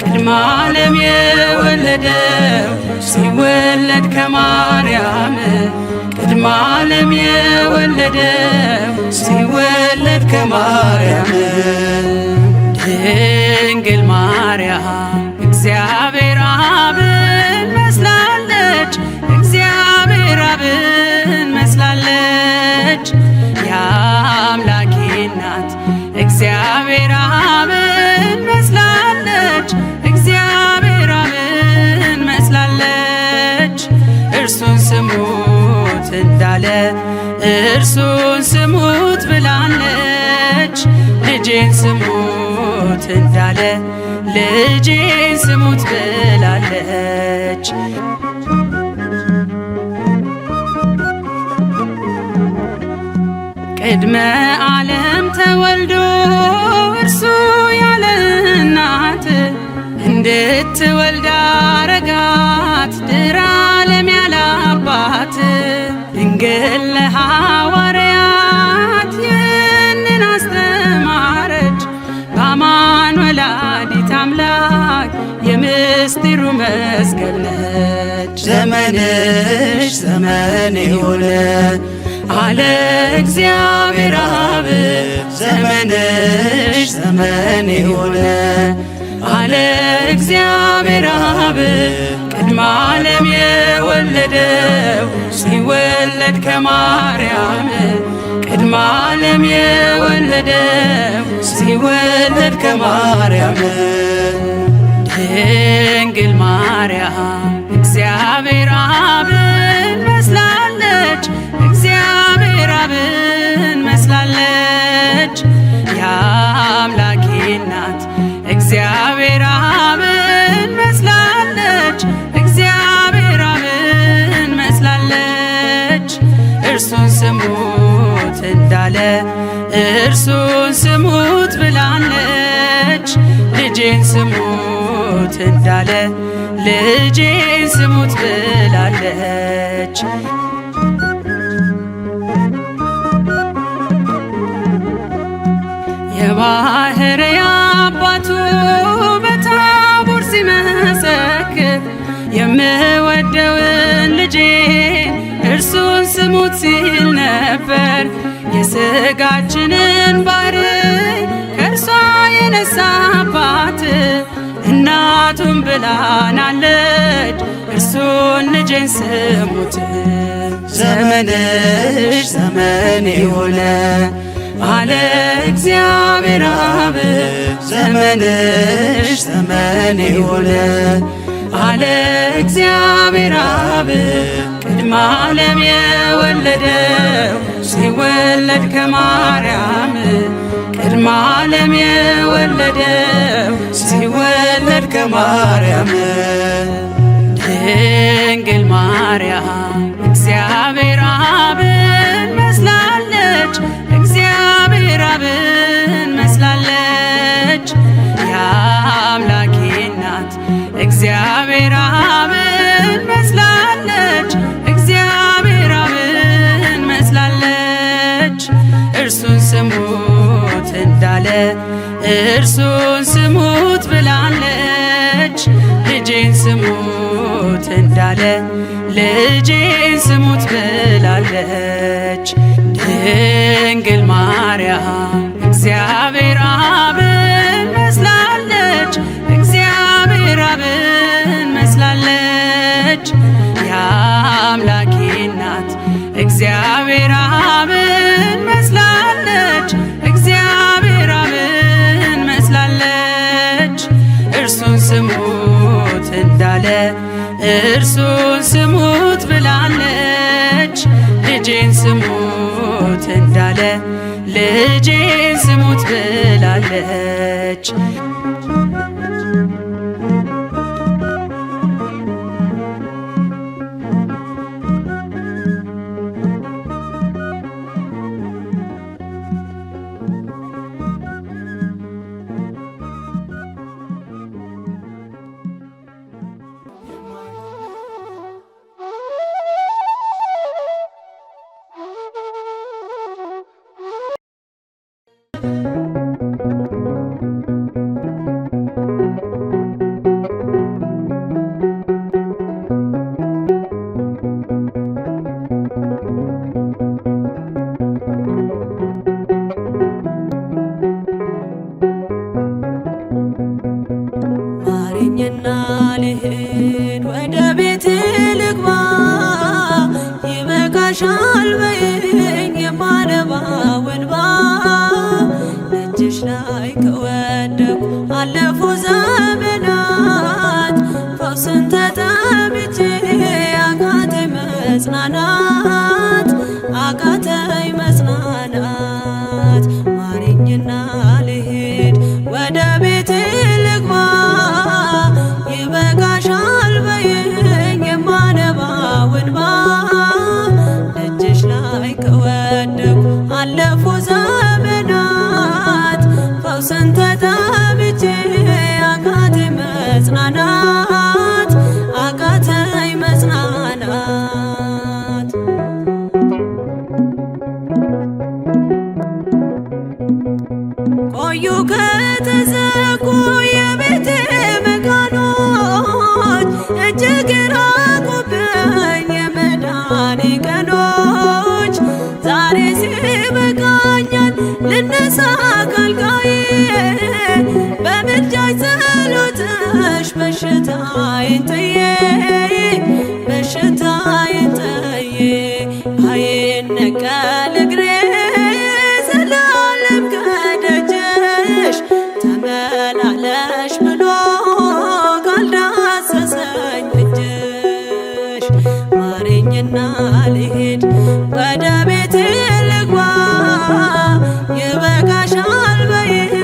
ቅድመ ዓለም የወለደው ሲወለድ ከማርያም ቅድመ ዓለም የወለደው ሲወለድ ከማርያም ድንግል ማርያም እግዚአብሔር አብን መስላለች እግዚአብሔር አብን መስላለች የአምላኬ እናት እግዚአብሔር አብን መስላለች እግዚአብሔር አብን መስላለች እርሱን ስሙት እንዳለ እርሱን ስሙት ብላለች ልጄን ስሙት እንዳለ ልጄን ስሙት ብላለች። ቅድመ ዓለም ተወልዶ እርሱ ያለ እናት እንድትወልድ አረጋት ድኅረ ዓለም ያለ አባት ድንግል ለሐዋርያት ይህንን አስተማረች በአማን ወላዲተ አምላክ የምስጢሩ መስቀል ነች። ዘመንሽ ዘመን የሆነ አለ እግዚአብሔር አብ ዘመንሽ ዘመን የሆነ አለ እግዚአብሔር አብ ቅድመ ዓለም የወለደው ሲወለድ ከማርያም ቅድመ ዓለም የወለደው ሲወለድ ከማርያም ድንግል ማርያም እግዚአብሔር አብን መስላለች እግዚአብሔር አብን መስላለች የአምላኬ እናት እግዚአብሔር አብን መስላለች እግዚአብሔር አብን መስላለች እርሱን ስሙት እንዳለ እርሱን ስሙት ብላለች ልጄን ስሙት እንዳለ ልጄን ስሙት ብላለች። የባሕርይ አባቱ በታቦር ሲመሰክር የምወደውን ልጄን እርሱን ስሙት ሲል ነበር። የሥጋችንን ባሕርይ ከእርሷ የነሳባት እናቱን ብላናለች እርሱን ልጄን ስሙት። ዘመንሽ ዘመን የሆነ አለ እግዚአብሔር አብ ዘመንሽ ዘመን የሆነ አለ እግዚአብሔር አብ ቅድመ ዓለም የወለደው ሲወለድ ከማርያም ቅድመ ዓለም የወለደው ሲወለድ ከማርያም ድንግል ማርያም እግዚአብሔር አብን መስላለች እግዚአብሔር አብን መስላለች የአምላኬ እናት እግዚአብሔር አብን መስላለች እግዚአብሔር አብን መስላለች እርሱን ስሙት እንዳለ እርሱን ስሙት ብላለች ልጄን ስሙት እንዳለ ልጄን ስሙት ብላለች ድንግል ማርያም እግዚአብሔር አብን መስላለች እግዚአብሔር አብን መስላለች የአምላኬ እናት እግዚአብሔር አብን መስላለች እግዚአብሔር አብን መስላለች እርሱን ስሙት እንዳለ እርሱን ስሙት ብላለች ልጄን ስሙት እንዳለ ልጄን ስሙት ብላለች ማረኝና ልሂድ ወደ ቤት ልግባ ይበቃሻል በይኝ የማነባው እንባ እጅሽ ላይ ከወደኩ አለፉ ዘመናት ፈውስን ተጠምቼ አቃተኝ መጽናናት አቃተኝ መጽናናት ማረኝና ልሂድ ወደ ቤት ልግባ ይበቃሻል በይኝ የማነባው እንባ እጅሽ ላይ ከወደኩ አለፉ ዘመናት ፈውስን ተጠምቼ አቃተኝ መጽናናት አቃተኝ መጽናናት ቆዩ ከተዘጉ የቤቴ መቃኖች እጅግ ራቁብኝ የመዳኔ ቀኖች ዛሬ ሲበቃኛል ልነሳ ካልጋዬ በምልጃሽ ጸሎትሽ በሽታዬን ጥዬ በሽታዬን ጥዬ አይነቀል እግሬ ዘላለም ከደጅሽ ተመላለሽ ብሎ ካልዳሰሰኝ እጅሽ ማረኝና ልሂድ ወደ ቤት ልግባ ይበቃሻል በይኝ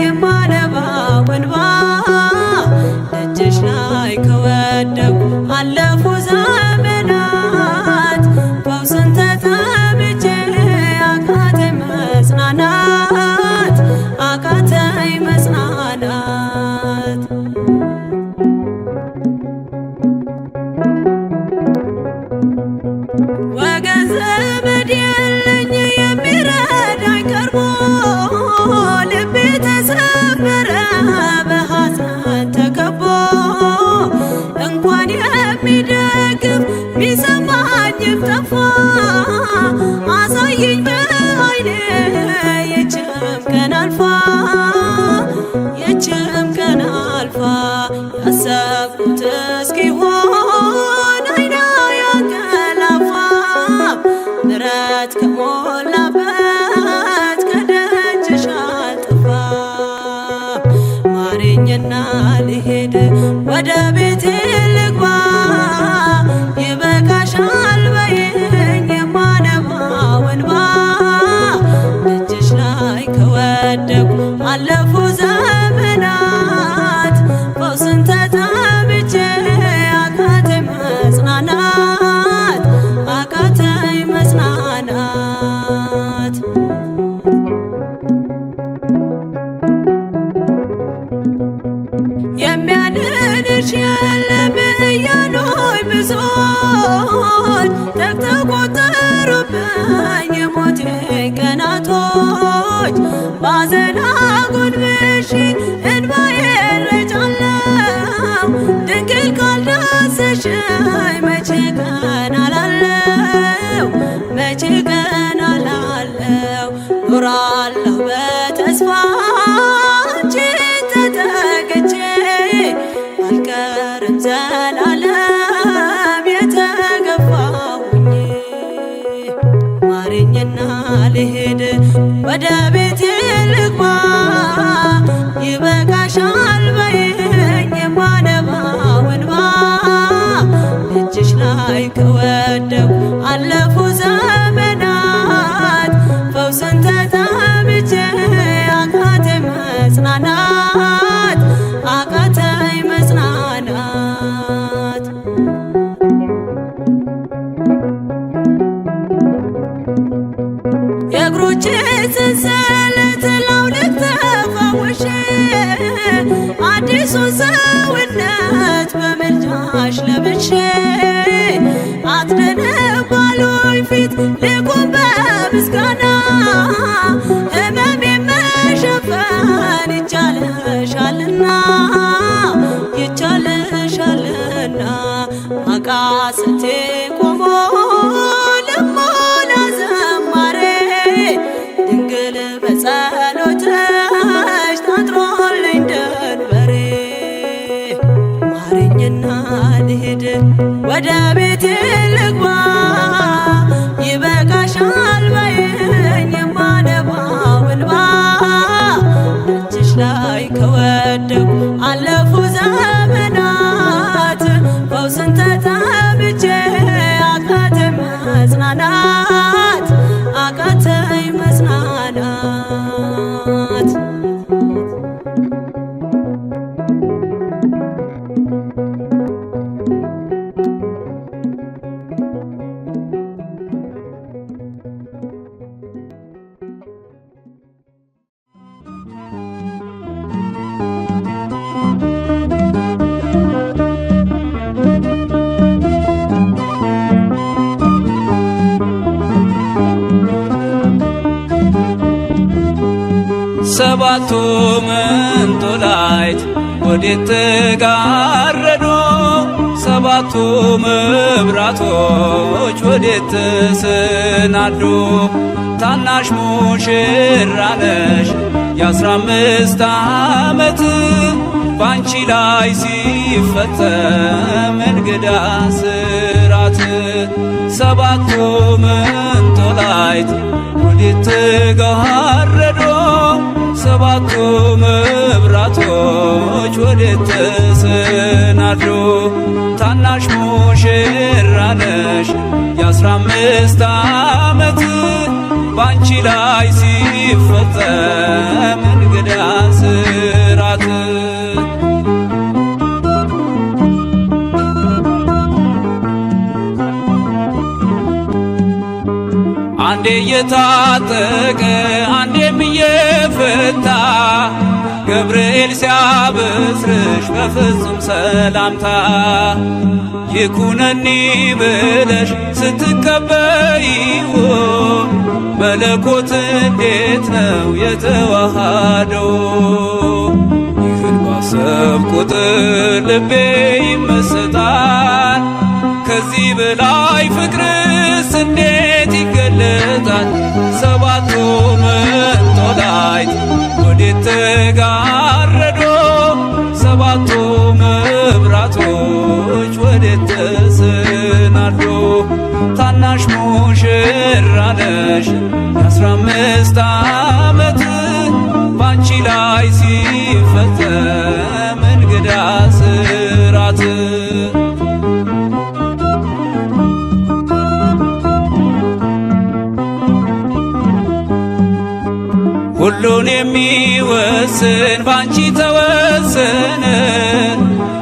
የማነባው እንባ እጅሽ ላይ ከወደኩ አለፉ ዘመናት ፈውስን ተጠምቼ አቃተኝ መጽናናት አቃተኝ መጽናናት ወገን ዘመድ የለኝ የሚረዳኝ ቀርቦ ልቤ ተሰበረ በሐዘን ተከቦ እንኳን የሚደግፍ ቢሰማኝም ጠፋ አሳየኝ በዓይኔ የችም ቀን አልፋ የችም ቀን አልፋ ያሰብኩት እስኪሆን አይና ያንቀላፋ ምሕረት ከሞላበት መቼ ቀን አላለው ኖራለሁ በተስፋ አንቺን ተጠግቼ አልቀርም ዘላለም የተገፋሁኝ ማረኝና ልሄድ ወደ ቤቴ ልግባ ይበቃሻል በይኝ የማነባው እንባ እጅሽ ላይ ከወደኩ አለፉ ዘመናት ፈውስን ተጠምቼ አቃተኝ መጽናናት አቃተኝ መጽናናት የእግሮቼ ሰንሰለት ላውልቅ ተፈውሼ አዲሱን ሰውነት በምልጃሽ ለብሼ አትደነባሉኝ ፊት ልቁም በምስጋና ሕመሜን መሸፈን ይቻልሻልና ይቻልሻልና አቃስቴ ቆሞ ልሞላ ዘማሬ ድንግል በጸሎትሽ ታጥሮልኝ ደንበሬ ማረኝና ልሂድ ወደ ቤቴ ልግባ ይበቃሻል በይኝ የማነባው እንባ እጅሽ ላይ ከወደኩ አለፉ ዘመናት ፈውስን ተጠምቼ አቃተኝ መጽናናት አቃተኝ መጽናናት ሰባቱ መንጦላዕት ወዴት ተጋረዱ? ሰባቱ መብራቶች ወዴት ተሰናዱ? ታናሽ ሙሽራ ነሽ የ15 ዓመት ባንቺ ላይ ሲፈጸም እንግዳ ስራት ሰባቱ መንጦላዕት ወዴት ተጋረዱ? ሰባቱ መብራቶች ወዴት ተሰናዱ? ታናሽ ሙሽራ ነሽ የ15 ዓመት ባንቺ ላይ ሲፈጸም እንግዳ ስራት አንዴ የታጠቀ አንዴም እየፈታ ገብርኤል ሲያበስርሽ በፍጹም ሰላምታ ይኩነኒ ብለሽ ስትቀበይው መለኮት እንዴት ነው የተዋሃደው? ይህን ባሰብ ቁጥር ልቤ ይመሰጣል። ከዚህ በላይ ፍቅርስ እንዴት ይገለጣል? ሰባቱ መንጦላዕት ወዴት ተጋረዱ? ሰባቱ መብራቶች ወዴት ተሰናዱ? ታናሽ ሙሽራ ነሽ የ15 ዓመት ባንቺ ላይ ሲፈጸም እንግዳ ስራት ሁሉን የሚወስን ባንቺ ተወሰነ።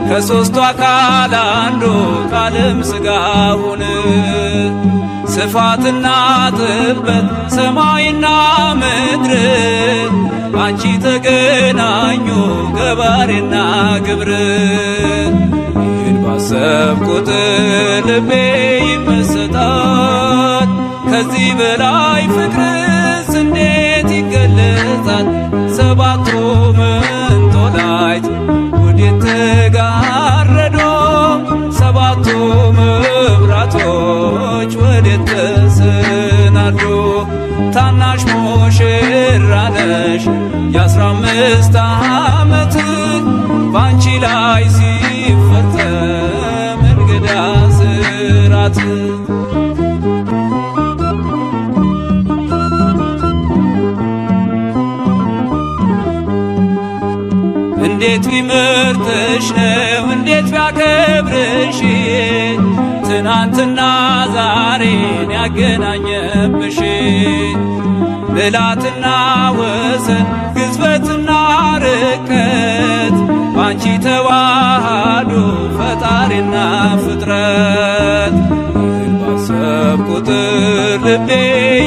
ከሦስቱ አካል አንዱ ቃልም ሥጋ ሆነ። ስፋትና ጥበት ሰማይና ምድር ባንቺ ተገናኙ ገባሬና ግብር። ይህን ባሰብ ቁጥር ልቤ ይመሰጣል። ከዚህ በላይ ፍቅርስ እንዴት ይገለጻል? ሰባቱ መንጦላዕት ወዴት ተጋረዱ? ሰባቱ መብራቶች ወዴት ተሰናዱ? እንዴት ቢምርጥሽ ነው እንዴት ቢያከብርሽ ትናንትና ዛሬን ያገናኘብሽ ምልአትና ወሰን ግዝበትና ርቀት ባንቺ ተዋሃዱ ፈጣሪና ፍጥረት ባሰብ ቁጥር ልቤ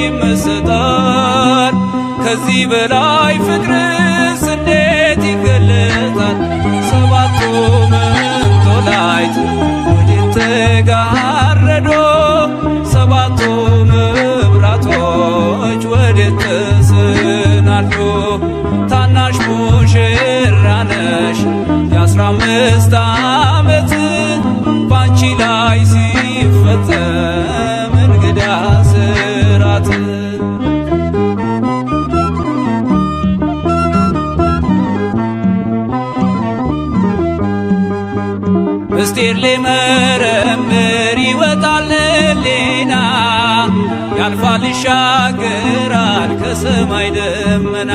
ይመሰጣል ከዚህ በላይ ፍቅርስ እንዴት ይገለጣል ሰባቱ መንጦላዕት ወዴት ተጋረዶ ሰባቱ መብራቶች ወዴት ተሰናዶ ታናሽ ሙሽራ ነሽ የ15 ዓመት ባንቺ ላይ ሲፈጸም እንግዳ ስራት ምስጢር ሊመረምር ይወጣል ሕሊና ያልፋል ይሻገራል ከሰማይ ደመና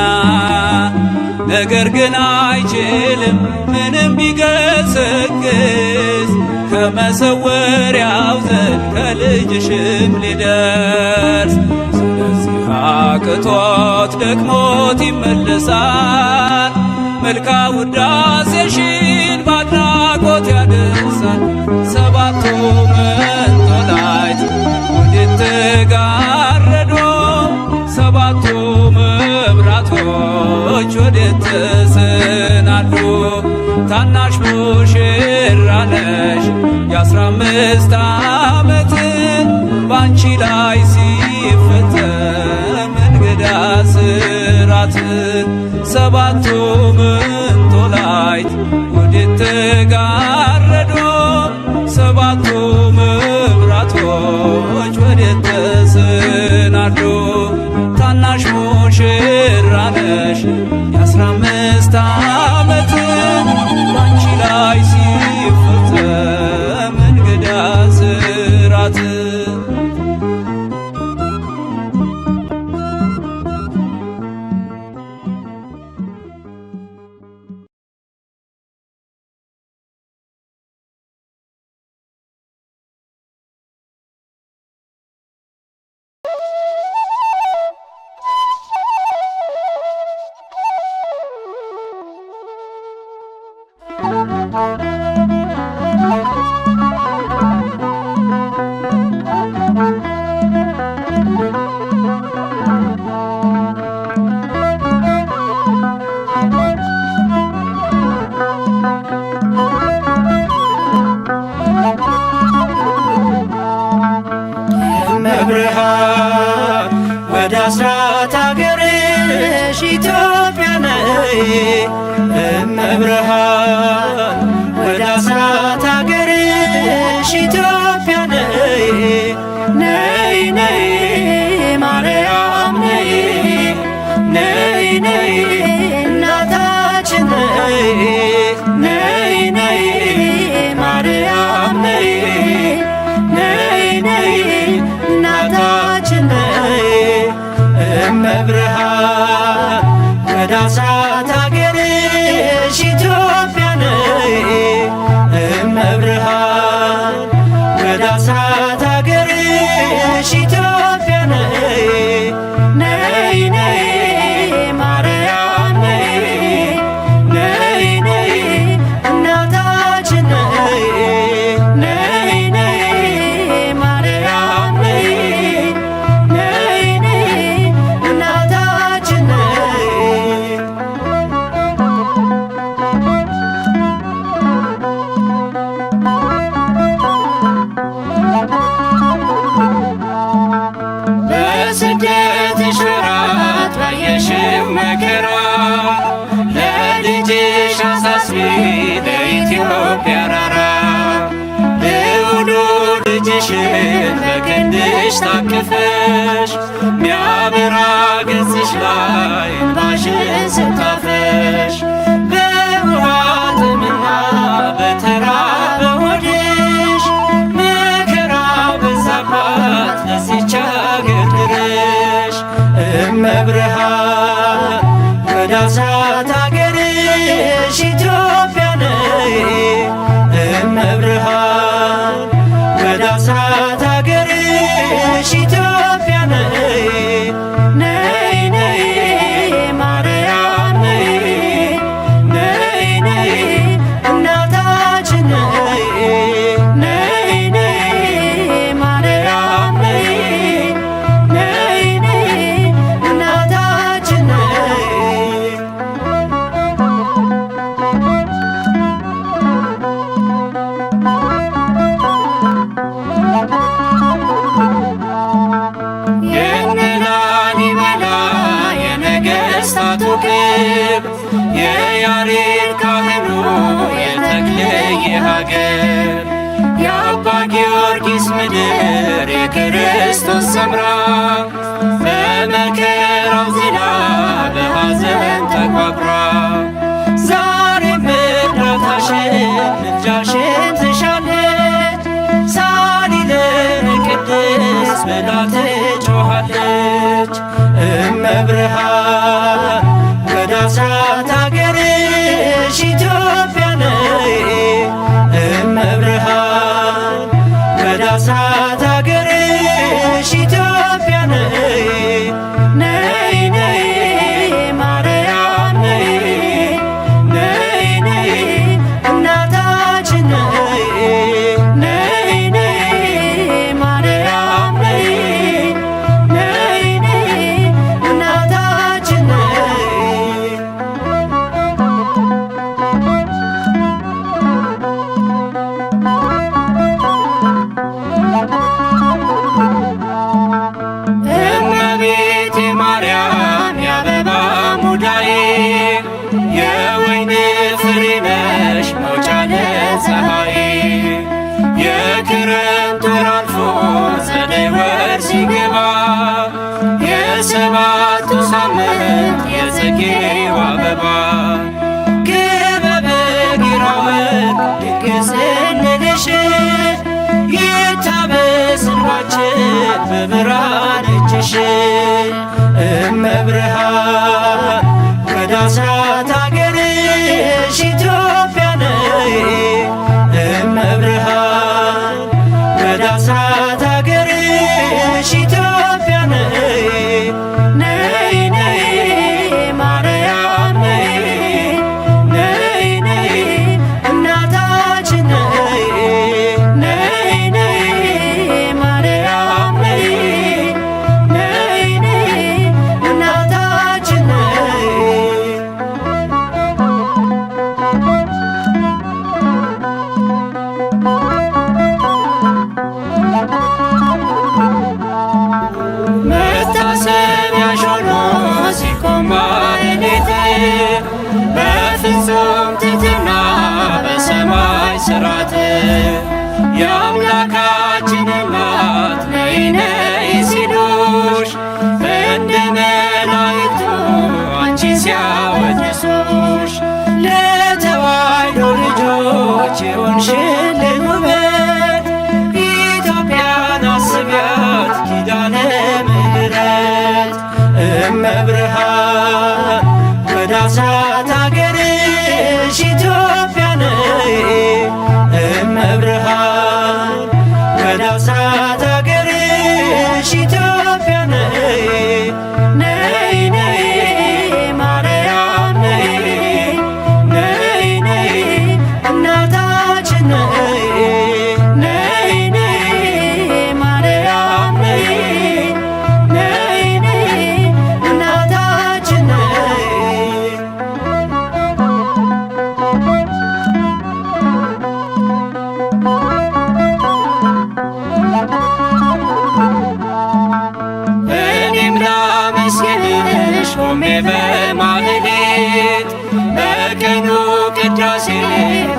ነገር ግን አይችልም ምንም ቢገሰግስ ከመሰወሪያው ዘንድ ከልጅሽም ሊደርስ ስለዚህ አቅቶት ደክሞት ይመለሳል መልካ ውዳሴሽን በአድናቆት ያደርሳል ሰባቱ መንጦላዕት ወዴት ተጋረዶ ሰባቱ መብራቶች ወዴት ተሰናዱ ታናሽ ሙሽራ ነሽ የ15 ዓመት ባንቺ ላይ ሲፈጸም እንግዳ ስራት ሰባቱ መንጦላዕት ወዴት ተጋረዶ ሰባቱ መብራቶች ወዴት ተሰናዱ ታናሽ ሙሽራ ነሽ የ15 ዓመት ባንቺ ላይ ሲፈጸም እንግዳ ስራት እመብርሃን ወደ አስራት አገርሽ ኢትዮጵያ ነይ እመብርሃን ወደ አስራት አገርሽ ኢትዮጵያ ነይ ነይ ነይ ማርያም ነይ ነይ ነይ እናታችን ነይ ነይ ነይ ማርያም ነይ ነይ ነይ እናታችን ነይ እመብርሃን ወደ አስራት አገርሽ ኢትዮጵያ ነይ እመብርሃን ወደ አስራት አገርሽ ኢትዮጵያ ነይ ነይ ነይ ማርያም ነይ ነይ ነይ እናታችን ነይ ነይ ነይ ማርያም ነይ ነይ ነይ እናታችን ነይ በስደትሽ ወራት ባየሽው መከራ ለልጅሽ አሳስቢ ለኢትዮጵያ ራራ ልዑሉ ልጅሽን በክንድሽ ታቅፈሽ ሚያበራ ገጽሽ ላይ እንባሽን ስታፈሽ በውሃ ጥምና በተራበ ሆድሽ መከራ በዛባት ለዚች አገር ድረሽ እመብርሃን ወደ አስራት አገርሽ የነላሊበላ የነገሥታቱ ክብር የያሬድ ካህኑ የተክልየ ሀገር የአባ ጊዮርጊስ ምድር የክርስቶስ ሰምራ በመከራው ዝላ በሐዘን ተቋቁራ ዛሬም እርዳታሽን ምልጃሽን ትሻለች ሳሊለነ ቅድስት ብላ ትጮኻለች። እመብርሃን ወደ አስራት አገርሽ ኢትዮጵያ ነይ እመብርሃን ወደ አስራት አገርሽ ኢትዮጵያ ነይ ነይ ነይ ማርያም ነይ ነይ ነይ እናታችን ነይ ነይ ነይ ማርያም ነይ ነይ ነይ እናታችን ነይ እመቤቴ ማርያም የአበባ ሙዳዬ የወይን ፍሬ ነሽ መውጫ ለፀሐይ የክረምት ወር አልፎ ጸደይ ወር ሲገባ የሰባቱ ሳምንት የጽጌው አበባ ክበበ ጊራወን ድንግል ስንልሽ ይታበስ እንባችን በብርሃን እጅሽ እመብርሃን ወደ አስራት አገርሽ ኢትዮጵያ ነይ እመብርሃን ወደ አስራት አገርሽ ኢትዮጵያ ነይ ነይ ነይ ማርያም ነይ ነይ ነይ እናታችን ነይ ነይ ነይ ማርያም ነይ ነይ ነይ እናታችን ነይ መታሰቢያሽ ሆኖ ሲቆም ማኅሌት በፍጹም ትሕትና በሰማይ ሥርዓት የአምላካችን እናት ነይ ነይ ሲሉሽ እንደ መላእክቱ አንቺን ሲያወድሱሽ ለተዋሕዶ ልጆች የሆንሽልን ውበት ኢትዮጵያን አስቢያት ኪዳነ ምሕረት እመብርሃን ወደ አስራት አገርሽ ኢትዮጵያ ነይ እመብርሃን ወደ አስራት አገርሽ ኢትዮጵያ ነይ ነይ ነይ ማርያም ነይ ነይ ነይ እናታችን ነይ ነይ ነይ ማርያም ነይ ነይ ነይ እናታችን ነይ እኔም ላመስግንሽ ቆሜ በማኅሌት በቀኑ ቅዳሴ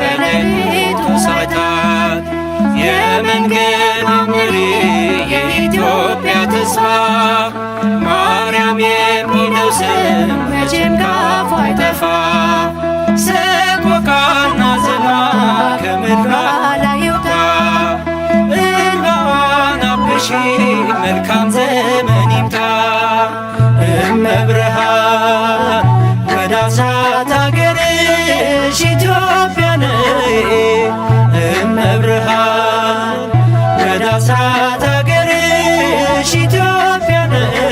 በሌሊቱ ሰዓታት የመንገድ መሪ የኢትዮጵያ ተስፋ ማርያም የሚለው ስም መቼም ካፏ አይጠፋ ሰቆቃና ዝና ከምድሯ ላይ ይውጣ እንባዋን አብሺ መልካም ዘመን ይምጣ እመብርሃን ወደ አስራት አገርሽ ኢትዮጵያ ነይ እመብርሃን ወደ አስራት አገርሽ ኢትዮጵያ ነይ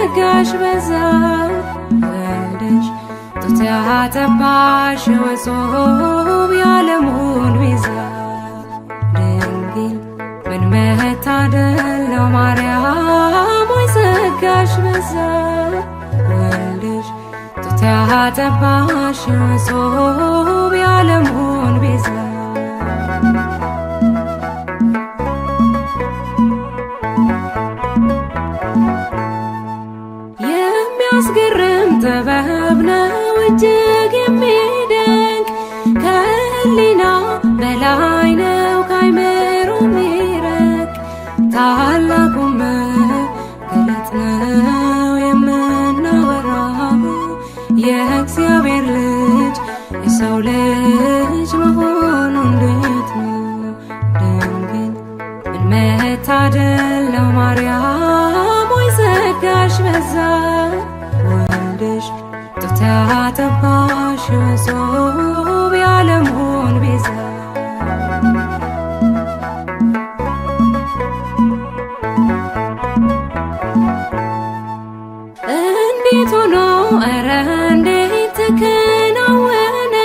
ጸጋሽ በዛ ወልደሽ ጡት ያጠባሽ ወጾም የዓለሙን ቤዛ ድንግል ምን መታደል ነው ማርያም ወይ ጸጋሽ በዛ ወልደሽ ጡት ያጠባሽ ወጾም የዓለሙን ቤዛ የሚያስገርም ጥበብ ነው እጅግ የሚደንቅ ከህሊና በላይ ነው ካይምሮ ሚረቅ ታላቁ መገለጥ ነው የምናወራው የእግዚአብሔር ልጅ የሰው ልጅ መሆኑ እንዴት ነው ድንግል ምን መታደል ነው ማርያም ወይ ጸጋሽ በዛ ወልደሽ ጡት ያጠባሽ ወጾም የዓለሙን ቤዛ እንዴት ሆኖ ኧረ እንዴት ተከናወነ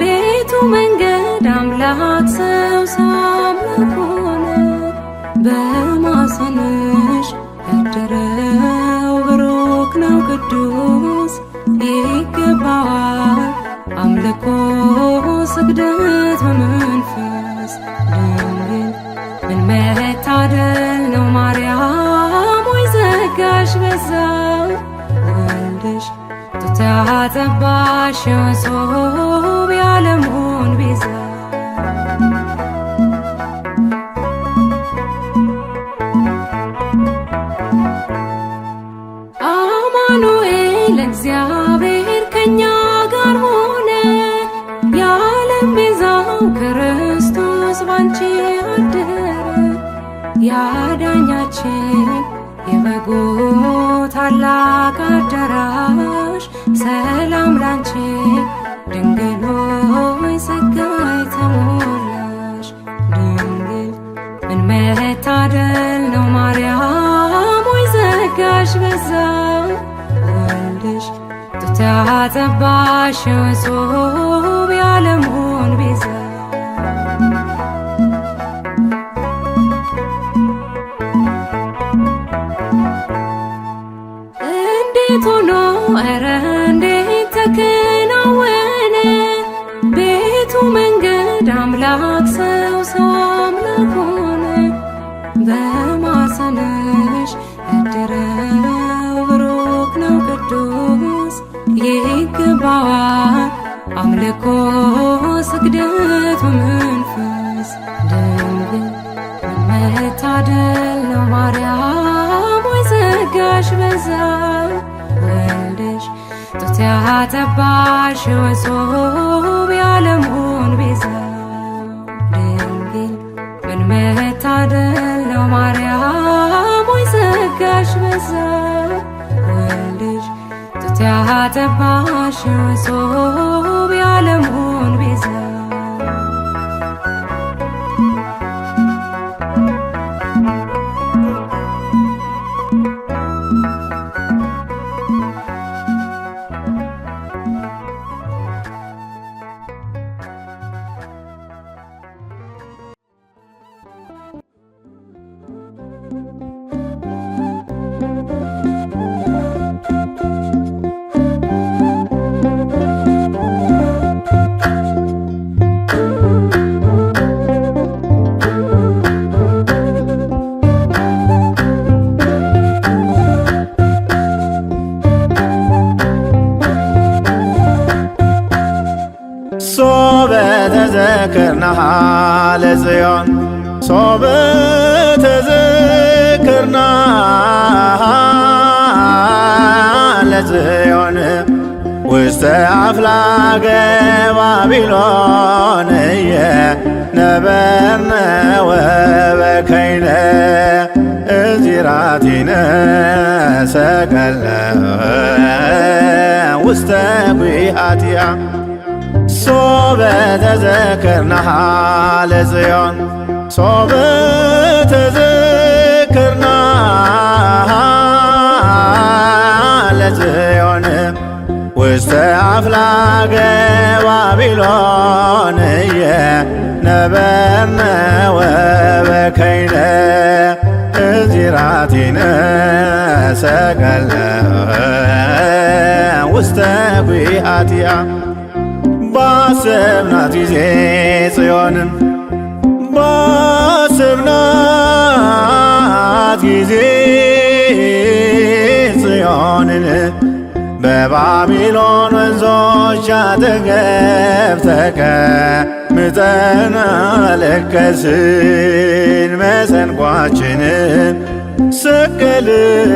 ቤቱ መንገድ አምላክ ሰው ሳምላክ ሆነ በማኅፀንሽ ያደረው ብሩክ ነው ቅዱስ ይገባዋል አምልኮ ስግደት በመንፈስ ድንግል ምን መታደል ነው ማርያም ወይ ጸጋሽ በዛ ወልደሽ ጡት ያጠባሽ ወጾም የዓለሙን ቤዛ አማኑኤል እግዚአብሔር ከኛ ጋር ሆነ የዓለም ቤዛው ክርስቶስ ባንቺ አደረ ያዳኛችን የበጉ ታላቅ አዳራሽ ሰላም ላንቺ ድንግል ሆይ ጸጋ የተሞላሽ ድንግል ምን መታደል ነው ማርያም ወይ ጸጋሽ በዛ ወልደሽ ጡት ያጠባሽ ወጾም የዓለሙን ቤዛ እንዴት ሆኖ ኧረ እንዴት ተከናወነ ቤቱ መንገድ አምላክ ሰው አምላክ ሆነ በማኅፀንሽ ያደረው ብሩክ ነው ቅዱስ ይገባዋል አምልኮ ስግደት በመንፈስ ድንግል ምን መታደል ነው ማርያም ወይ ጸጋሽ በዛ ወልደሽ ጡት ያጠባሽ ወጾም የዓለሙን ቤዛ ድንግል ምን መታደል ነው ማርያም ወይ ጸጋሽ በዛ ወልደሽ ጡት ያጠባሽ ወጾም የዓለሙን ቤዛ ሶበ ተዘክርናሃ ለጽዮን ሶበ ተዘክርናሃ ለጽዮን ውስተ አፍላገ ባቢሎን ነበርነ ወበከይነ እዚራቲነ ሰቀለ ውስተ ጒሃቲሃ ሶበ ተዘክርናሃ ለጽዮን ሶበ ተዘክርናሃ ለጽዮን ውስተ አፍላገ ባቢሎን ነበርነ ወበከይነ እዚራቲነ ሰቀለ ውስተ ኲሃቲሃ ባሰብናት ጊዜ ጽዮንን ባሰብናት ጊዜ ጽዮንን በባቢሎን ወንዞች አጠገብ ተቀምጠን አለቀስን። መሰንቋችንን ሰቀልን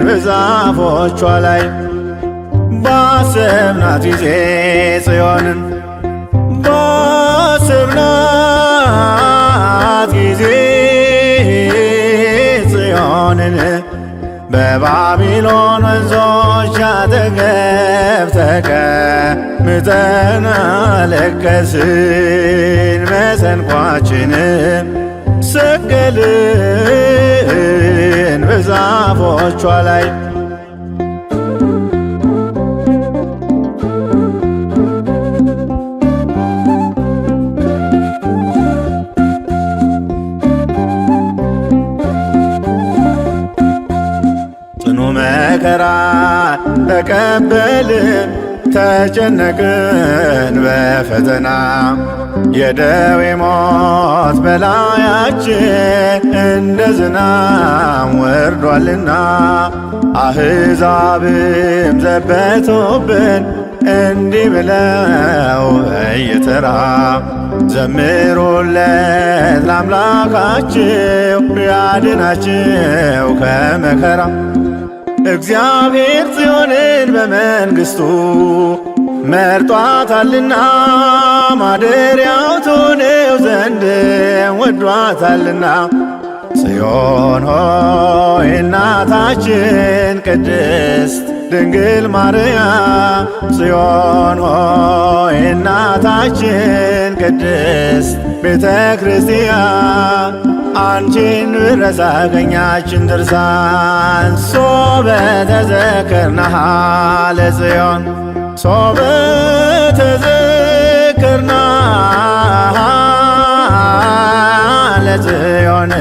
በዛፎቿ ላይ ባሰብናት ጊዜ ጽዮንን ባሰብናት ጊዜ ጽዮንን በባቢሎን ወንዞች አጠገብ ተቀምጠን አለቀስን። መሰንቋችንን ሰቀልን በዛፎቿ ላይ መከራ ተቀበልን ተጨነቅን በፈተና የደዌ ሞት በላያችን እንደ ዝናብ ወርዷልና አሕዛብም ዘበቱብን እንዲህ ብለው በየተራ ዘምሩለት ለአምላካችሁ ያድናችሁ ከመከራ እግዚአብሔር ጽዮንን በመንግሥቱ መርጧታልና ማደሪያው ትሆነው ዘንድ ወዷታልና። ጽዮን ሆይ እናታችን ቅድስት ድንግል ማርያም ጽዮን ሆይ እናታችን ቅድስት ቤተ ክርስቲያን አንቺን ብረሳ ቀኛችን ድርሳን ሶበ ተዘክርናሃ ለጽዮን ሶበ ተዘክርናሃ ለጽዮን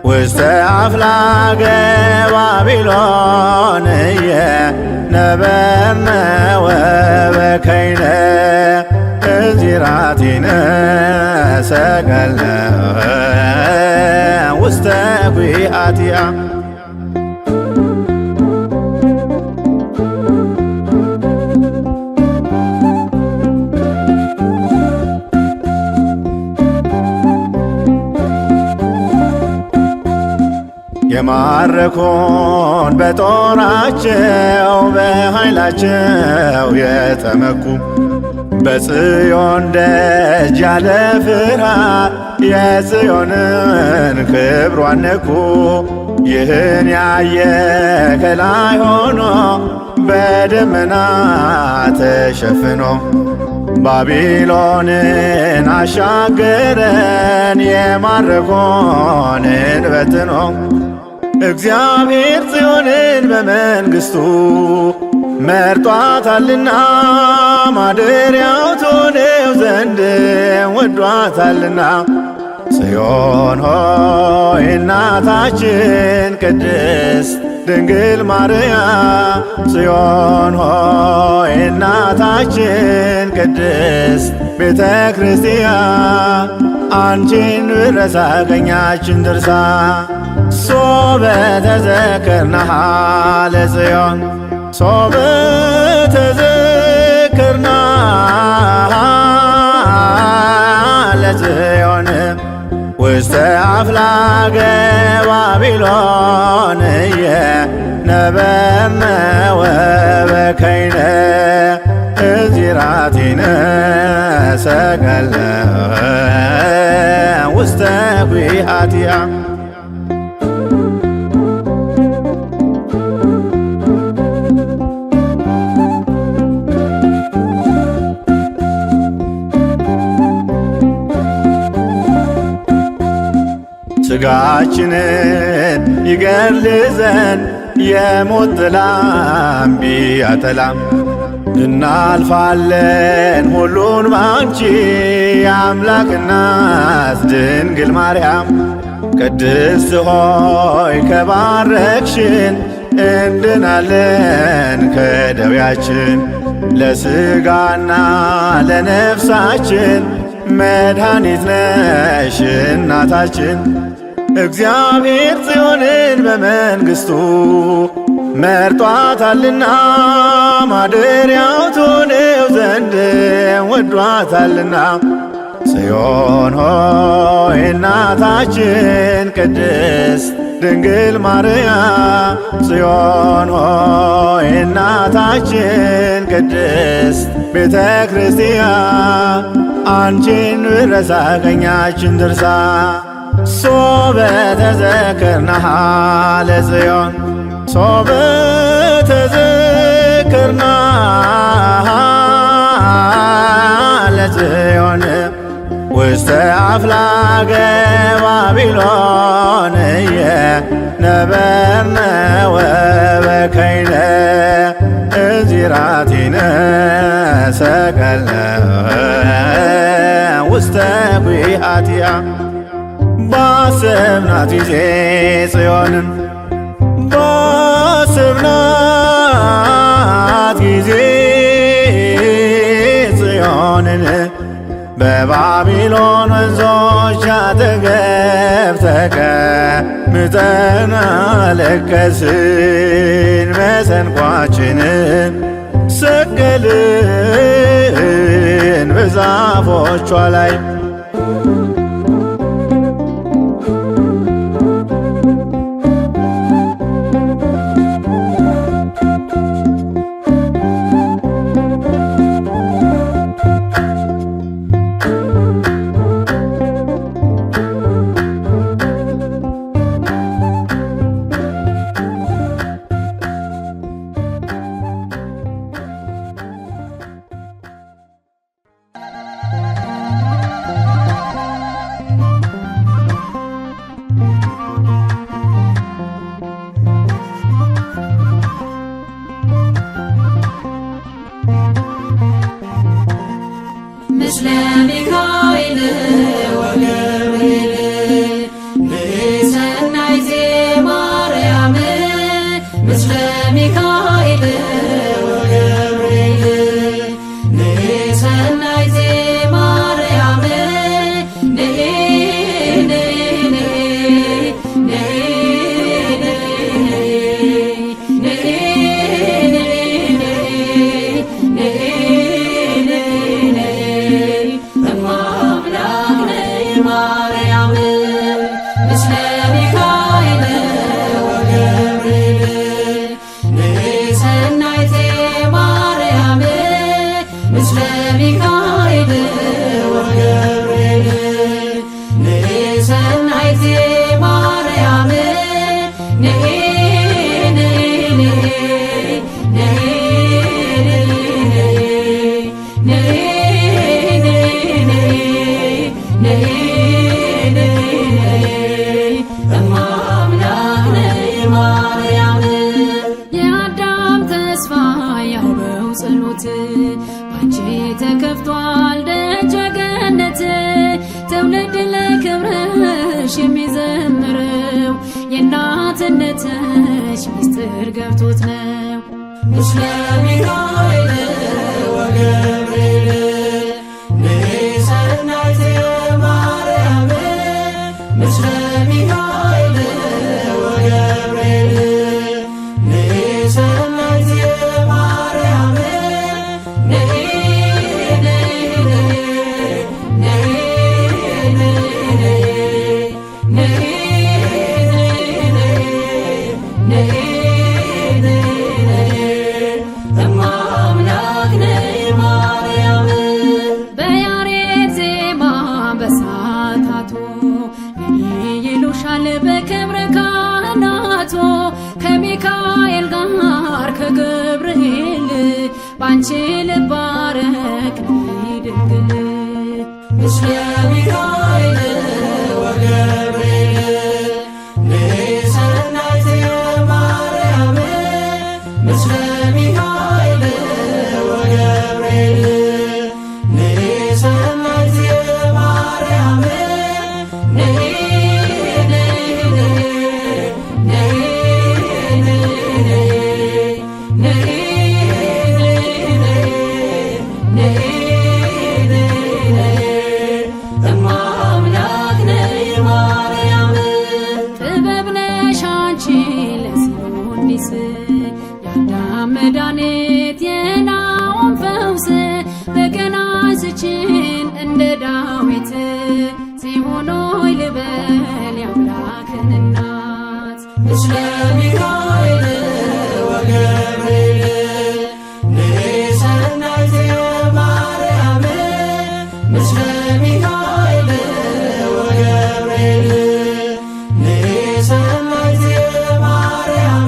ውስተ አፍላገ ባቢሎን ነበርነ ወበከይነ እዚራቲነ ሰቀለ ውስተ ኲሃቲሃ የማረኩን በጦራቸው በኃይላቸው የተመኩ በጽዮን ደጅ ያለ ፍርሃት የጽዮንን ክብሯን ነኩ። ይህን ያየ ከላይ ሆኖ በደመና ተሸፍኖ ባቢሎንን አሻገረን የማረኮንን በትኖ እግዚአብሔር ጽዮንን በመንግሥቱ መርጧታልና ማደሪያው ትሆነው ዘንድ ወዷታልና። ጽዮን ሆይ እናታችን ቅድስት ድንግል ማርያም ጽዮን ሆይ እናታችን ቅድስት ቤተ ክርስቲያን አንቺን ብረሳ ቀኛችን ድርሳ ሶበ ተዘክርናሃ ለጽዮን ሶበ ተዘክርናሃ ለጽዮን ውስተ አፍላገ ባቢሎን ነበርነ ወበከይነ እዚራቲነ ሰቀለ ውስተ ኲሃቲሃ ሥጋችንን ይገድል ዘንድ የሞት ጥላም ቢያጠላም እናልፋለን ሁሉን ባንቺ የአምላክ እናት ድንግል ማርያም ቅድስት ሆይ ከባረክሽን እንድናለን ከደዌያችን ለሥጋና ለነፍሳችን መድኃኒት ነሽ እናታችን። እግዚአብሔር ጽዮንን በመንግሥቱ መርጧታልና ማደሪያው ትሆነው ዘንድ ወዷታልና። ጽዮን ሆይ እናታችን ቅድስት ድንግል ማርያም ጽዮን ሆይ እናታችን ቅድስት ቤተ ክርስቲያን አንቺን ብረሳ ቀኛችን ድርሳ ሶበ ተዘክርናሃ ለጽዮን ሶበ ተዘክርናሃ ለጽዮን ውስተ አፍላገ ባቢሎን ነበርነ ወበከይነ እዚራቲነ ሰቀልነ ውስተ ኲሃቲሃ ባሰብናት ጊዜ ጽዮንን ባሰብናት ጊዜ ጽዮንን በባቢሎን ወንዞች አጠገብ ተቀምጠን አለቀስን። መሰንቋችንን ሰቀልን በዛፎቿ ላይ ምስለ ሚካኤል ወገብርኤል ንሰናይ ማርያም ምስለ ሚካኤል ወገብርኤል ንሰናይ ማርያም የአዳም ተስፋ ያውበው ጸሎት ባንቺ ተከፍቷል ደጀ ገነት። ትውልድ ለክብርሽ የሚዘምረው የእናትነትሽ ምስጢር ገብቶት ነው። ምስለ ሚካኤል ወገብርኤል ንሰናይት ማርያም ምስለ ሚካኤል ወገብርኤል ንሰናይት ማርያም በያሬድ ዜማ በሳታቶ ይሉሻል በክብረ ካህናቶ ከሚካኤል ጋር ከገብርኤል ባንቺ ልባረክ ድንግል ምስለ ሚካኤል ወገብርኤል ንሰናይት ማርያም አዲስ የአዳም መድኃኒት የናዖም ፈውስ በገና አንስችን እንደ ዳዊት ጽዮን ሆይ ልበል የአምላክን እናት ምስለ ሚካኤል ወገብርኤል ንሰናይት ማርያም ምስለ ሚካኤል ወገብርኤል ንሰናይት ማርያም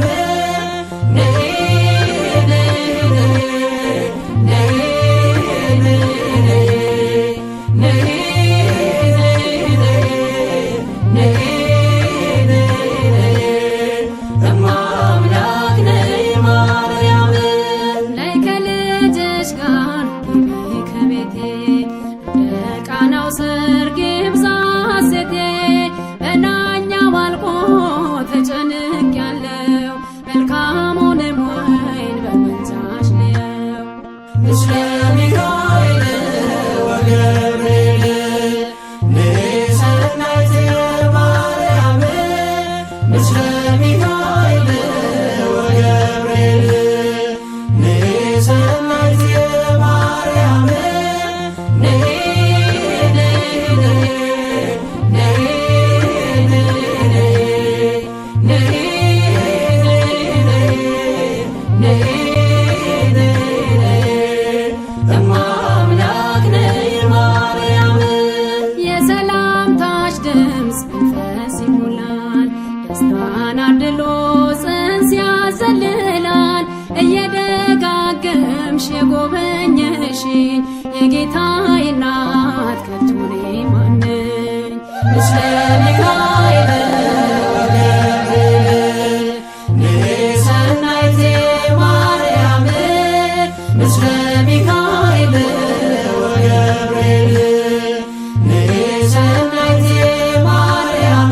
የጌታዬ እናት ከቶ እኔ ማን ነኝ ምስለ ሚካኤል ወገብርኤል ንሰናይት ማርያም ምስለ ሚካኤል ወገብርኤል ንሰናይት ማርያም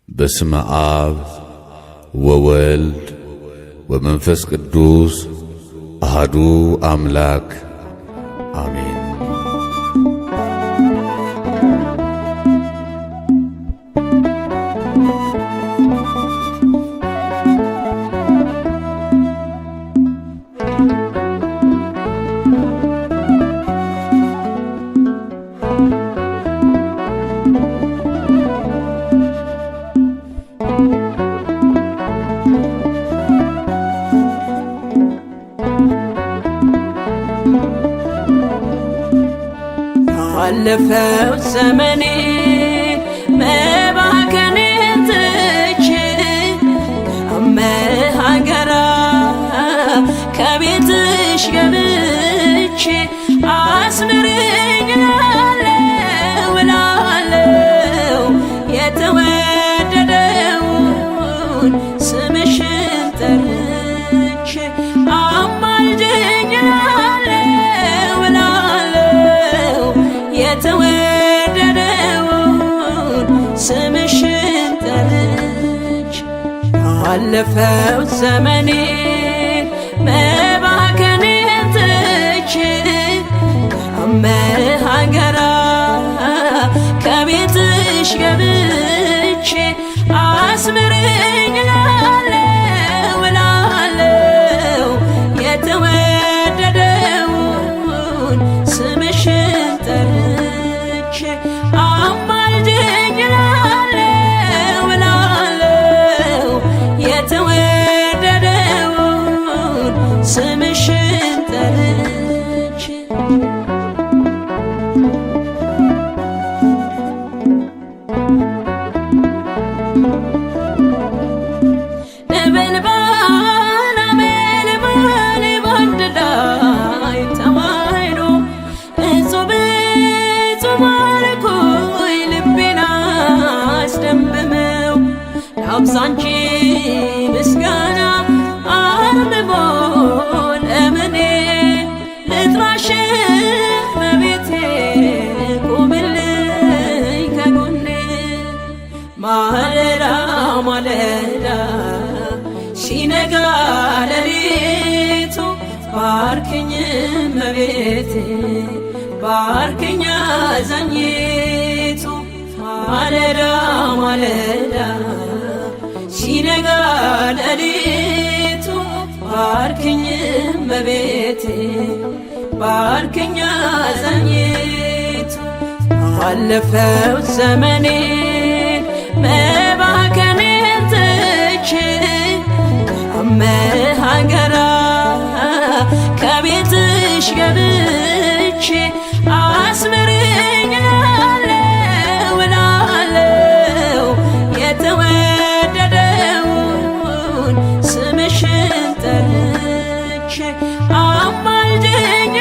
በስመ አብ ወወልድ ወመንፈስ ቅዱስ አሐዱ አምላክ አሜን። ባለፈው ዘመኔ መባከንን ትቼ ከአመሃ ጋራ ከቤትሽ ገብቼ አስምረኝ እላለሁ የተወደደውን ስምሽን ጠርቼ አማልደኝ የተወደደውን ስምሽን ጠርቼ ባለፈው ዘመኔ መባከንን ትቼ ከአመሃ ጋራ ከቤትሽ ገብቼ አስምረኝ እላለሁ የተወደደውን ስምሽን ጠርቼ አማልደኝ እላለሁ የተወደደውን ስምሽን ጠርቼ ላብዛንቺ ምስጋና አርምሞ ለምኔ ልጥራሽ በቤቴ ቁምልኝ ከጎኔ ማለዳ ማለዳ ሲነጋ ሌሊቱ ባርክኝ እመቤቴ ባርክኝ አዛኝቱ ማለዳ ማለዳ ሲነጋ ሌሊቱ ባርክኝ እመቤቴ ባርክኝ አዛኝቱ አለፈው ዘመኔ መባከኔን ትቼ አመሃገራ ከቤትሽ ገብቼ አስምሪኝ እላለሁ የተወደደውን ስምሽን ጠርቼ አማልጅኝ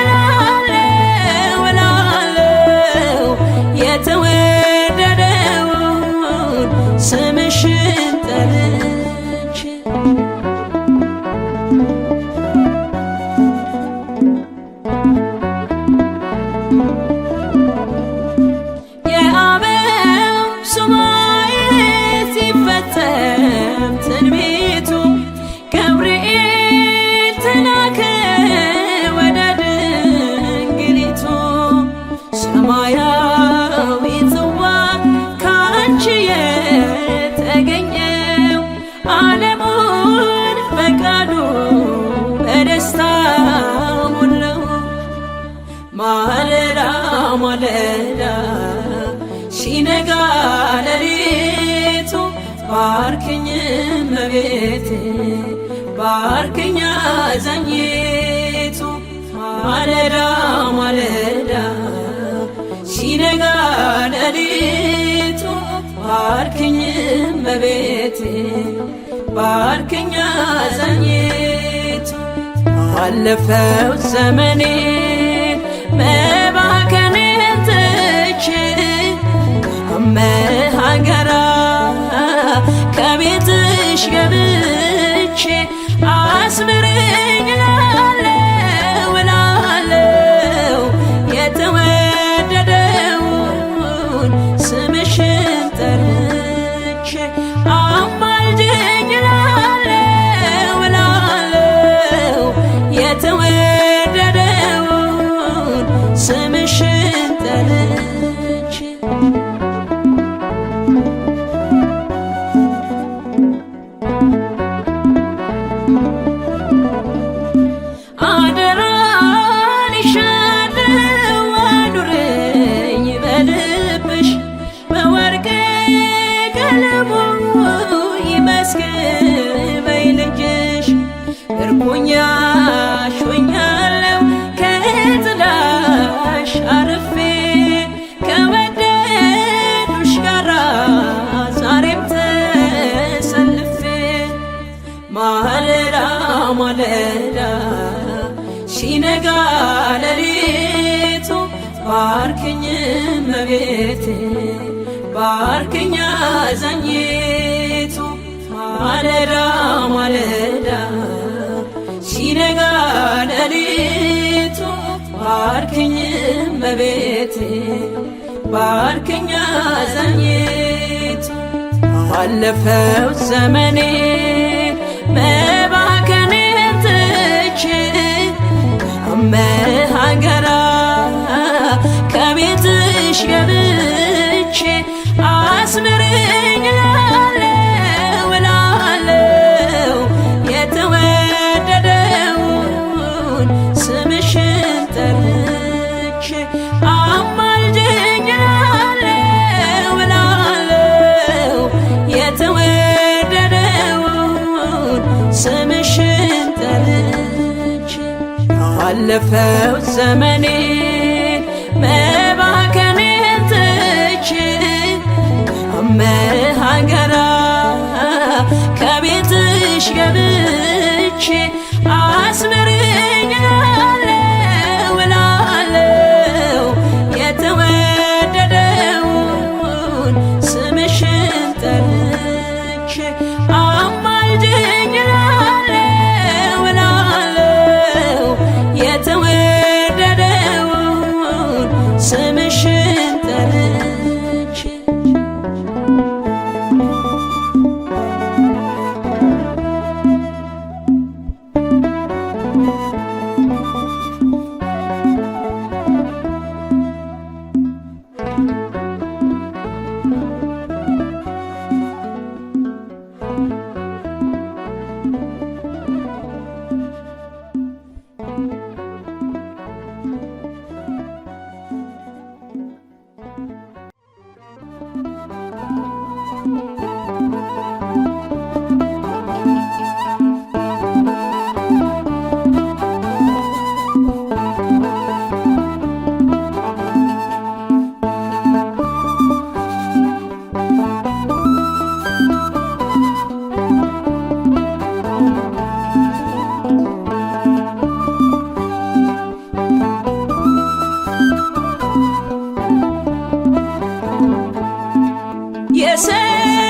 እላለሁ የተወደደውን ስምሽን ጠርቼ ማለዳ ማለዳ ሲነጋ ሌሊቱ ባርክኝ እመቤቴ ባርክኝ አዛኝቱ ማለዳ ማለዳ ሲነጋ ሌሊቱ ባርክኝ እመቤቴ ባርክኝ አዛኝቱ አለፈው ዘመኔ መባከኔን ትቼ አመሃገራ ከቤትሽ ገብቼ አስምሪኝ እላለሁ የተወደደውን ስምሽን ጠርቼ አማልጅኝ እላለሁ የተወደደውን ስምሽን ጠርቼ አደራልሻለሁ አኑረኝ በልብሽ በወርቅ ቀለሙ ይመስክር በይ ልጅሽ ምርኮኛሽ ሆኛለሁ ከጥላሽ አርፌ ከወደዱሽ ጋራ ዛሬም ተሰልፌ ማለዳ ማለዳ ሲነጋ ሌሊቱ ባርክኝ እመቤቴ ባርክኝ አዛኝቱ ማለዳ ማለዳ ሲነጋ ሌሊቱ ባርክኝ እመቤቴ ባርክኝ አዛኝቱ አለፈው ዘመኔ መባከኔን ትቼ አመሃገራ ከቤትሽ ገብቼ አስምሪኝ እላለሁ የተወደደውን ስምሽን ጠርቼ አማልጅኝ እላለሁ የተወደደውን ስምሽን ጠርቼ አለፈው ዘመኔ መባከኔን ትቼ አመሃገራ ከቤትሽ ገብቼ አስምሪኝ እላለሁ የተወደደውን ስምሽን ጠርቼ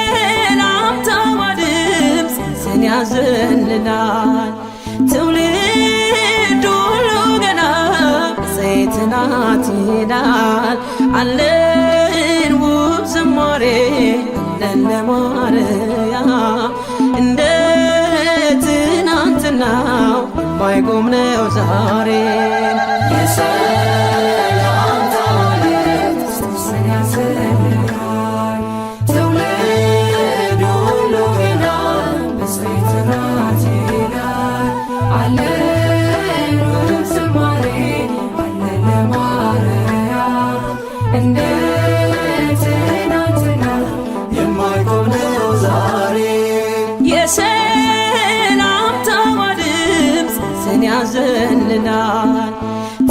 የሰላምታዋ ድምፅ ጽንስን ያዘልላል። ትውልድ ሁሉ ገና ብፅዕት ናት ይላል። አለን ውብ ዝማሬ አለን ለማርያም እንደ ትናንትናው የማይቆም ነው ዛሬ። የሰላምታዋ ድምፅ ጽንስን ያዘልላል። ትውልድ ሁሉ ገና ብፅዕት ናት ይላል። አለን ውብ ዝማሬ አለን ለማርያም እንደ ትናንትና የማይቆም ነው ዛሬ። የሰላምታዋ ድምፅ ጽንስን ያዘልላል።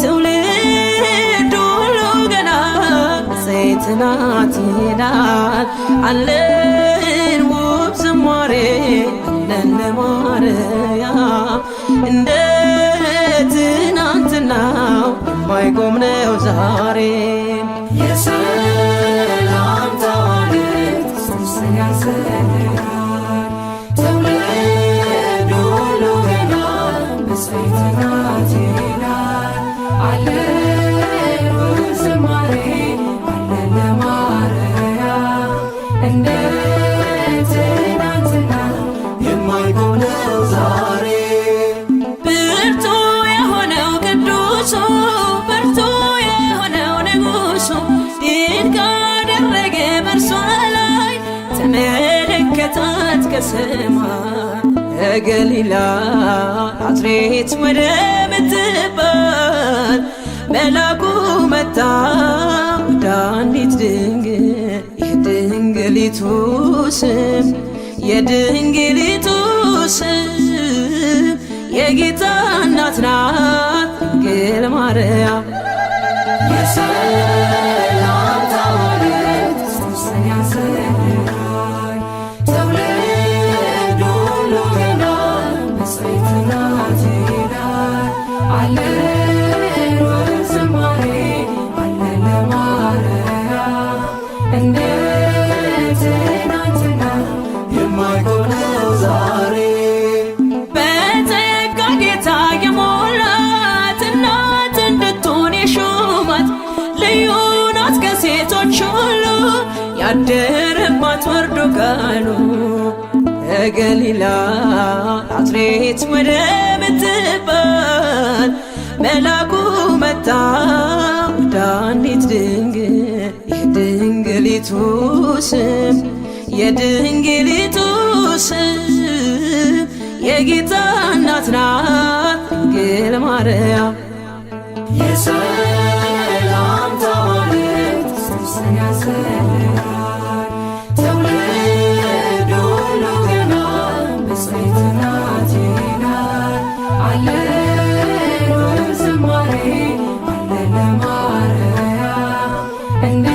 ትውልድ ሁሉ ገና ብፅዕት ናት ይላል። አለን ውብ ዝማሬ አለን ለማርያም እንደ ትናንትናው የማይቆም ነው ዛሬ። የሰላምታዋ ድምፅ ጽንስን ያዘልላል። ትውልድ ሁሉ ገና ብፅዕት ናት ይላል። አለን ውብ ዝማሬ አለን ለማርያም እንደ ትናንትና የማይቆም ነው ዛሬ። ብርቱ የሆነው ቅዱሱ ብርቱ የሆነው ንጉሱ ድንቅ አደረገ በእርሷ ላይ ተመለከታት ከሰማይ ከገሊላ ናዝሬት ወደ ምትባል መልአኩ መጣ ወደ አንዲት ድንግል የድንግሊቱ ስም የድንግሊቱ ስም የጌታ እናት ናት ድንግል ማርያም። የሰላምታዋ ድምፅ ጽንስን ያዘልላል። ትውልድ ሁሉ ገና ብፅዕት ናት ይላል። አለን ውብ ዝማሬ አለን ለማርያም እንደ ትናንትና የማይቆም ነው ዛሬ። በጸጋ ጌታ የሞላት እናት እንድትሆን የሾማት ልዩ ናት ከሴቶች ሁሉ ያደረባት ወርዶ ቃሉ ከገሊላ ናዝሬት ወደ ምትባል መልአኩ መጣ ወደ አንዲት ድንግል የድንግሊቱ ስም የድንግሊቱ ስም የጌታ እናት ናት ድንግል ማርያም። የሰላምታዋ ድምፅ ጽንስን ያዘልላል። ትውልድ ሁሉ ገና ብፅዕት ናት ይላል። አለን ውብ ዝማሬ አለን ለማርያም እንደ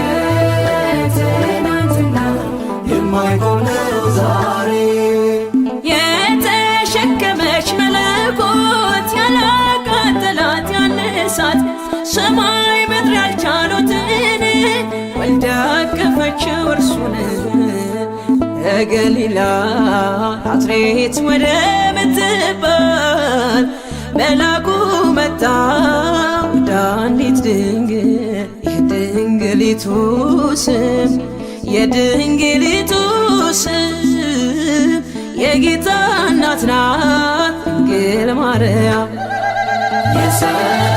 ትናንትና የማይቆም ነው ዛሬ። የተሸከመች መለኮት ያላቃጠላት ያነሳት ሰማይ ምድር ያልቻሉትን ወልዳ አቀፈችው እርሱን ከገሊላ ናዝሬት ወደ ምትባል መልአኩ መጣ ወደ አንዲት ድንግል የድንግሊቱ ስም የድንግሊቱ ስም የጌታ እናት ናት ድንግል ማርያም።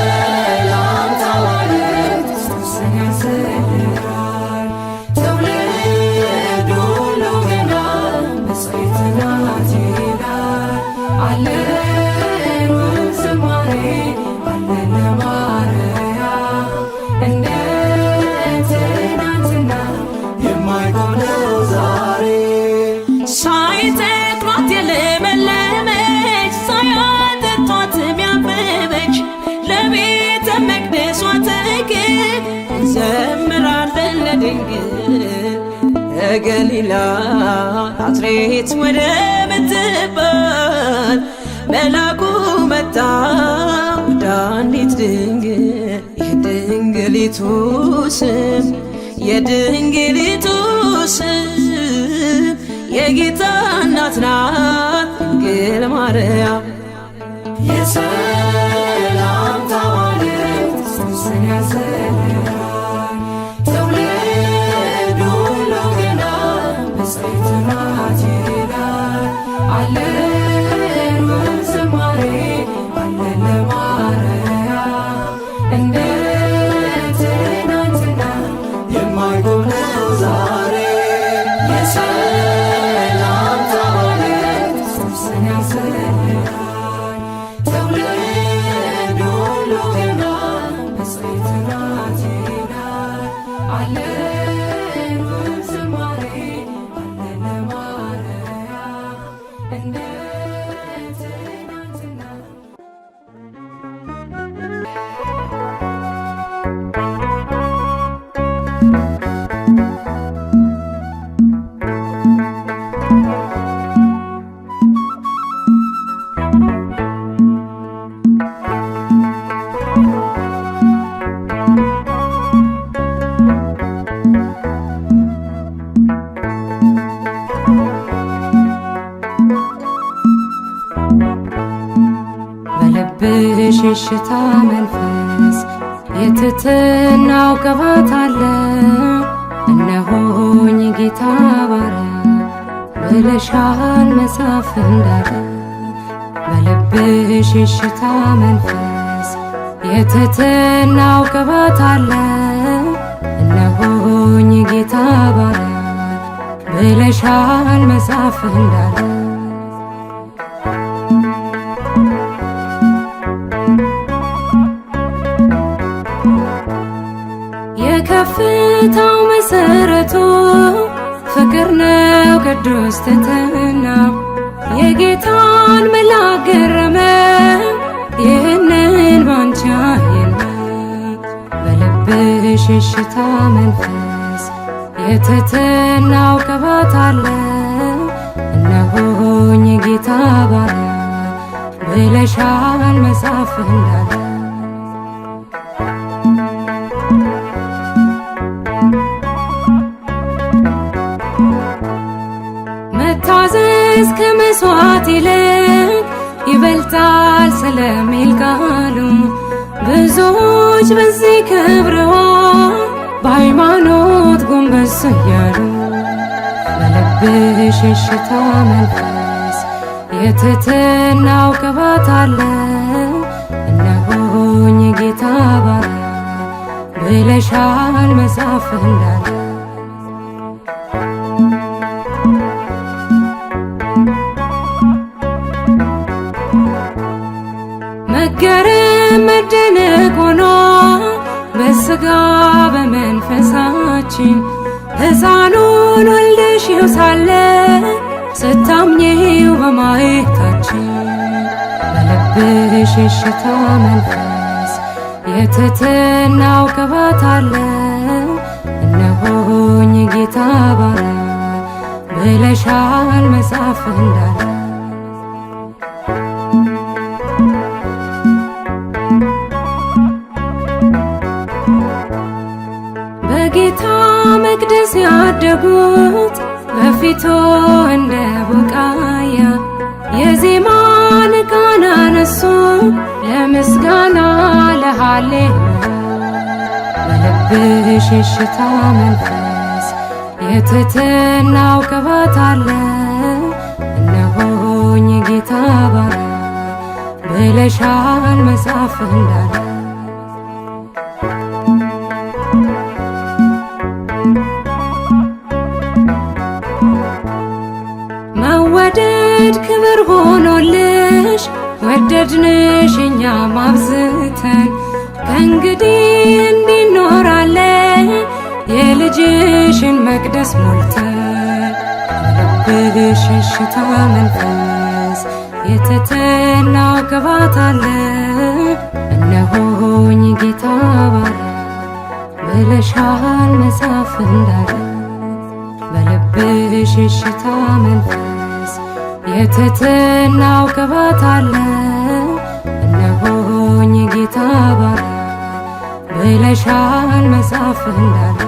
የሰላምታዋ ድምፅ ጽንስን ያዘልላል። ትውልድ ሁሉ ገና ብፅዕት ናት ይላል። አለን ውብ ዝማሬ አለን ለማርያም እንደ ትናንትና የማይቆም ነው ዛሬ። ሳይተክሏት የለመለመች ሳያጠጧትም ያበበች ለቤተ መቅደሷ ተክል እንዘምራለን ለድንግል ከገሊላ ናዝሬት ወደ ምትባል መልአኩ መጣ ወደ አንዲት ድንግል የድንግሊቱ ስም የድንግሊቱ ስም የጌታ እናት ናት ድንግል ማርያም። የሰላምታ ዋልት ጽንስን ያዘለዋል ትውልድ ሁሉ ገና ብፅዕት ናት ይላል። አለን ዝማሬ አለን ለማርያም እንደ ትናንትና የማይጎል ዛሬ። የሰላምታ ዋልት ጽንስን ያዘለዋል ትውልድ ሁሉ ገና ብፅዕት ናት ይላል። አለን ዝማሬ አለን ለማርያም እንደ ትናንትና በልብሽ የሽታ መንፈስ የትትናው ቅባት አለ። እነሆኝ ጌታ ባሪያ ብለሻል መጽሐፍ እንዳለ። በልብሽ የሽታ መንፈስ የትትናው ቅባት አለ። እነሆኝ ጌታ ባሪያ ብለሻል መጽሐፍ እንዳለ። የከፍታው መሰረቱ ፍቅር ነው ቅዱስ ትሕትና። የጌታን መልአክ ገረመ ይህንን ባንቺ አየና። በልብሽ የሽታ መንፈስ የትሕትናው ቅባት አለ። እነሆኝ ጌታ ባሪያ ብለሻል መጽሐፍ እንዳለ። መታዘዝ ከመስዋዕት ይልቅ ይበልጣል ስለሚል ቃሉ ብዙዎች በዚህ ከብረዋል በሃይማኖት ጎንበስ እያሉ። በልብሽ የሽታ መንፈስ የትሕትናው ቅባት አለ። እነሆኝ ጌታ ባሪያ ብለሻል መጽሐፍ እንዳለ። መገረም መደነቅ ሆኖ በሥጋ በመንፈሳችን ሕፃኑን ወልደሽው ሳለ ስታምኚው በማየታችን። በልብሽ የሽታ መንፈስ የትሕትናው ቅባት አለ። እነሆኝ ጌታ ባሪያ ብለሻል መጽሐፍ እንዳለ። በጌታ መቅደስ ያደጉት በፊቱ እንደ ቡቃያ የዜማን ቃና ነሱ ለምስጋና ለሃሌሉያ። በልብሽ የሽታ መንፈስ የትሕትናው ቅባት አለ። እነሆኝ ጌታ ባሪያ ብለሻል መጽሐፍ እንዳለ። መወደድ ክብር ሆኖልሽ ወደድንሽ እኛም አብዝተን። ከእንግዲህ እንዲኖራለን የልጅሽን መቅደስ ሞልተን። በልብሽ የሽታ መንፈስ የትሕትናው ቅባት አለ። እነሆኝ ጌታ ባሪያ ብለሻል መጽሐፍ እንዳለ። በልብሽ የሽታ መንፈስ የትሕትናው ቅባት አለ። እነሆኝ ጌታ ባሪያ ብለሻል መጽሐፍ እንዳለ።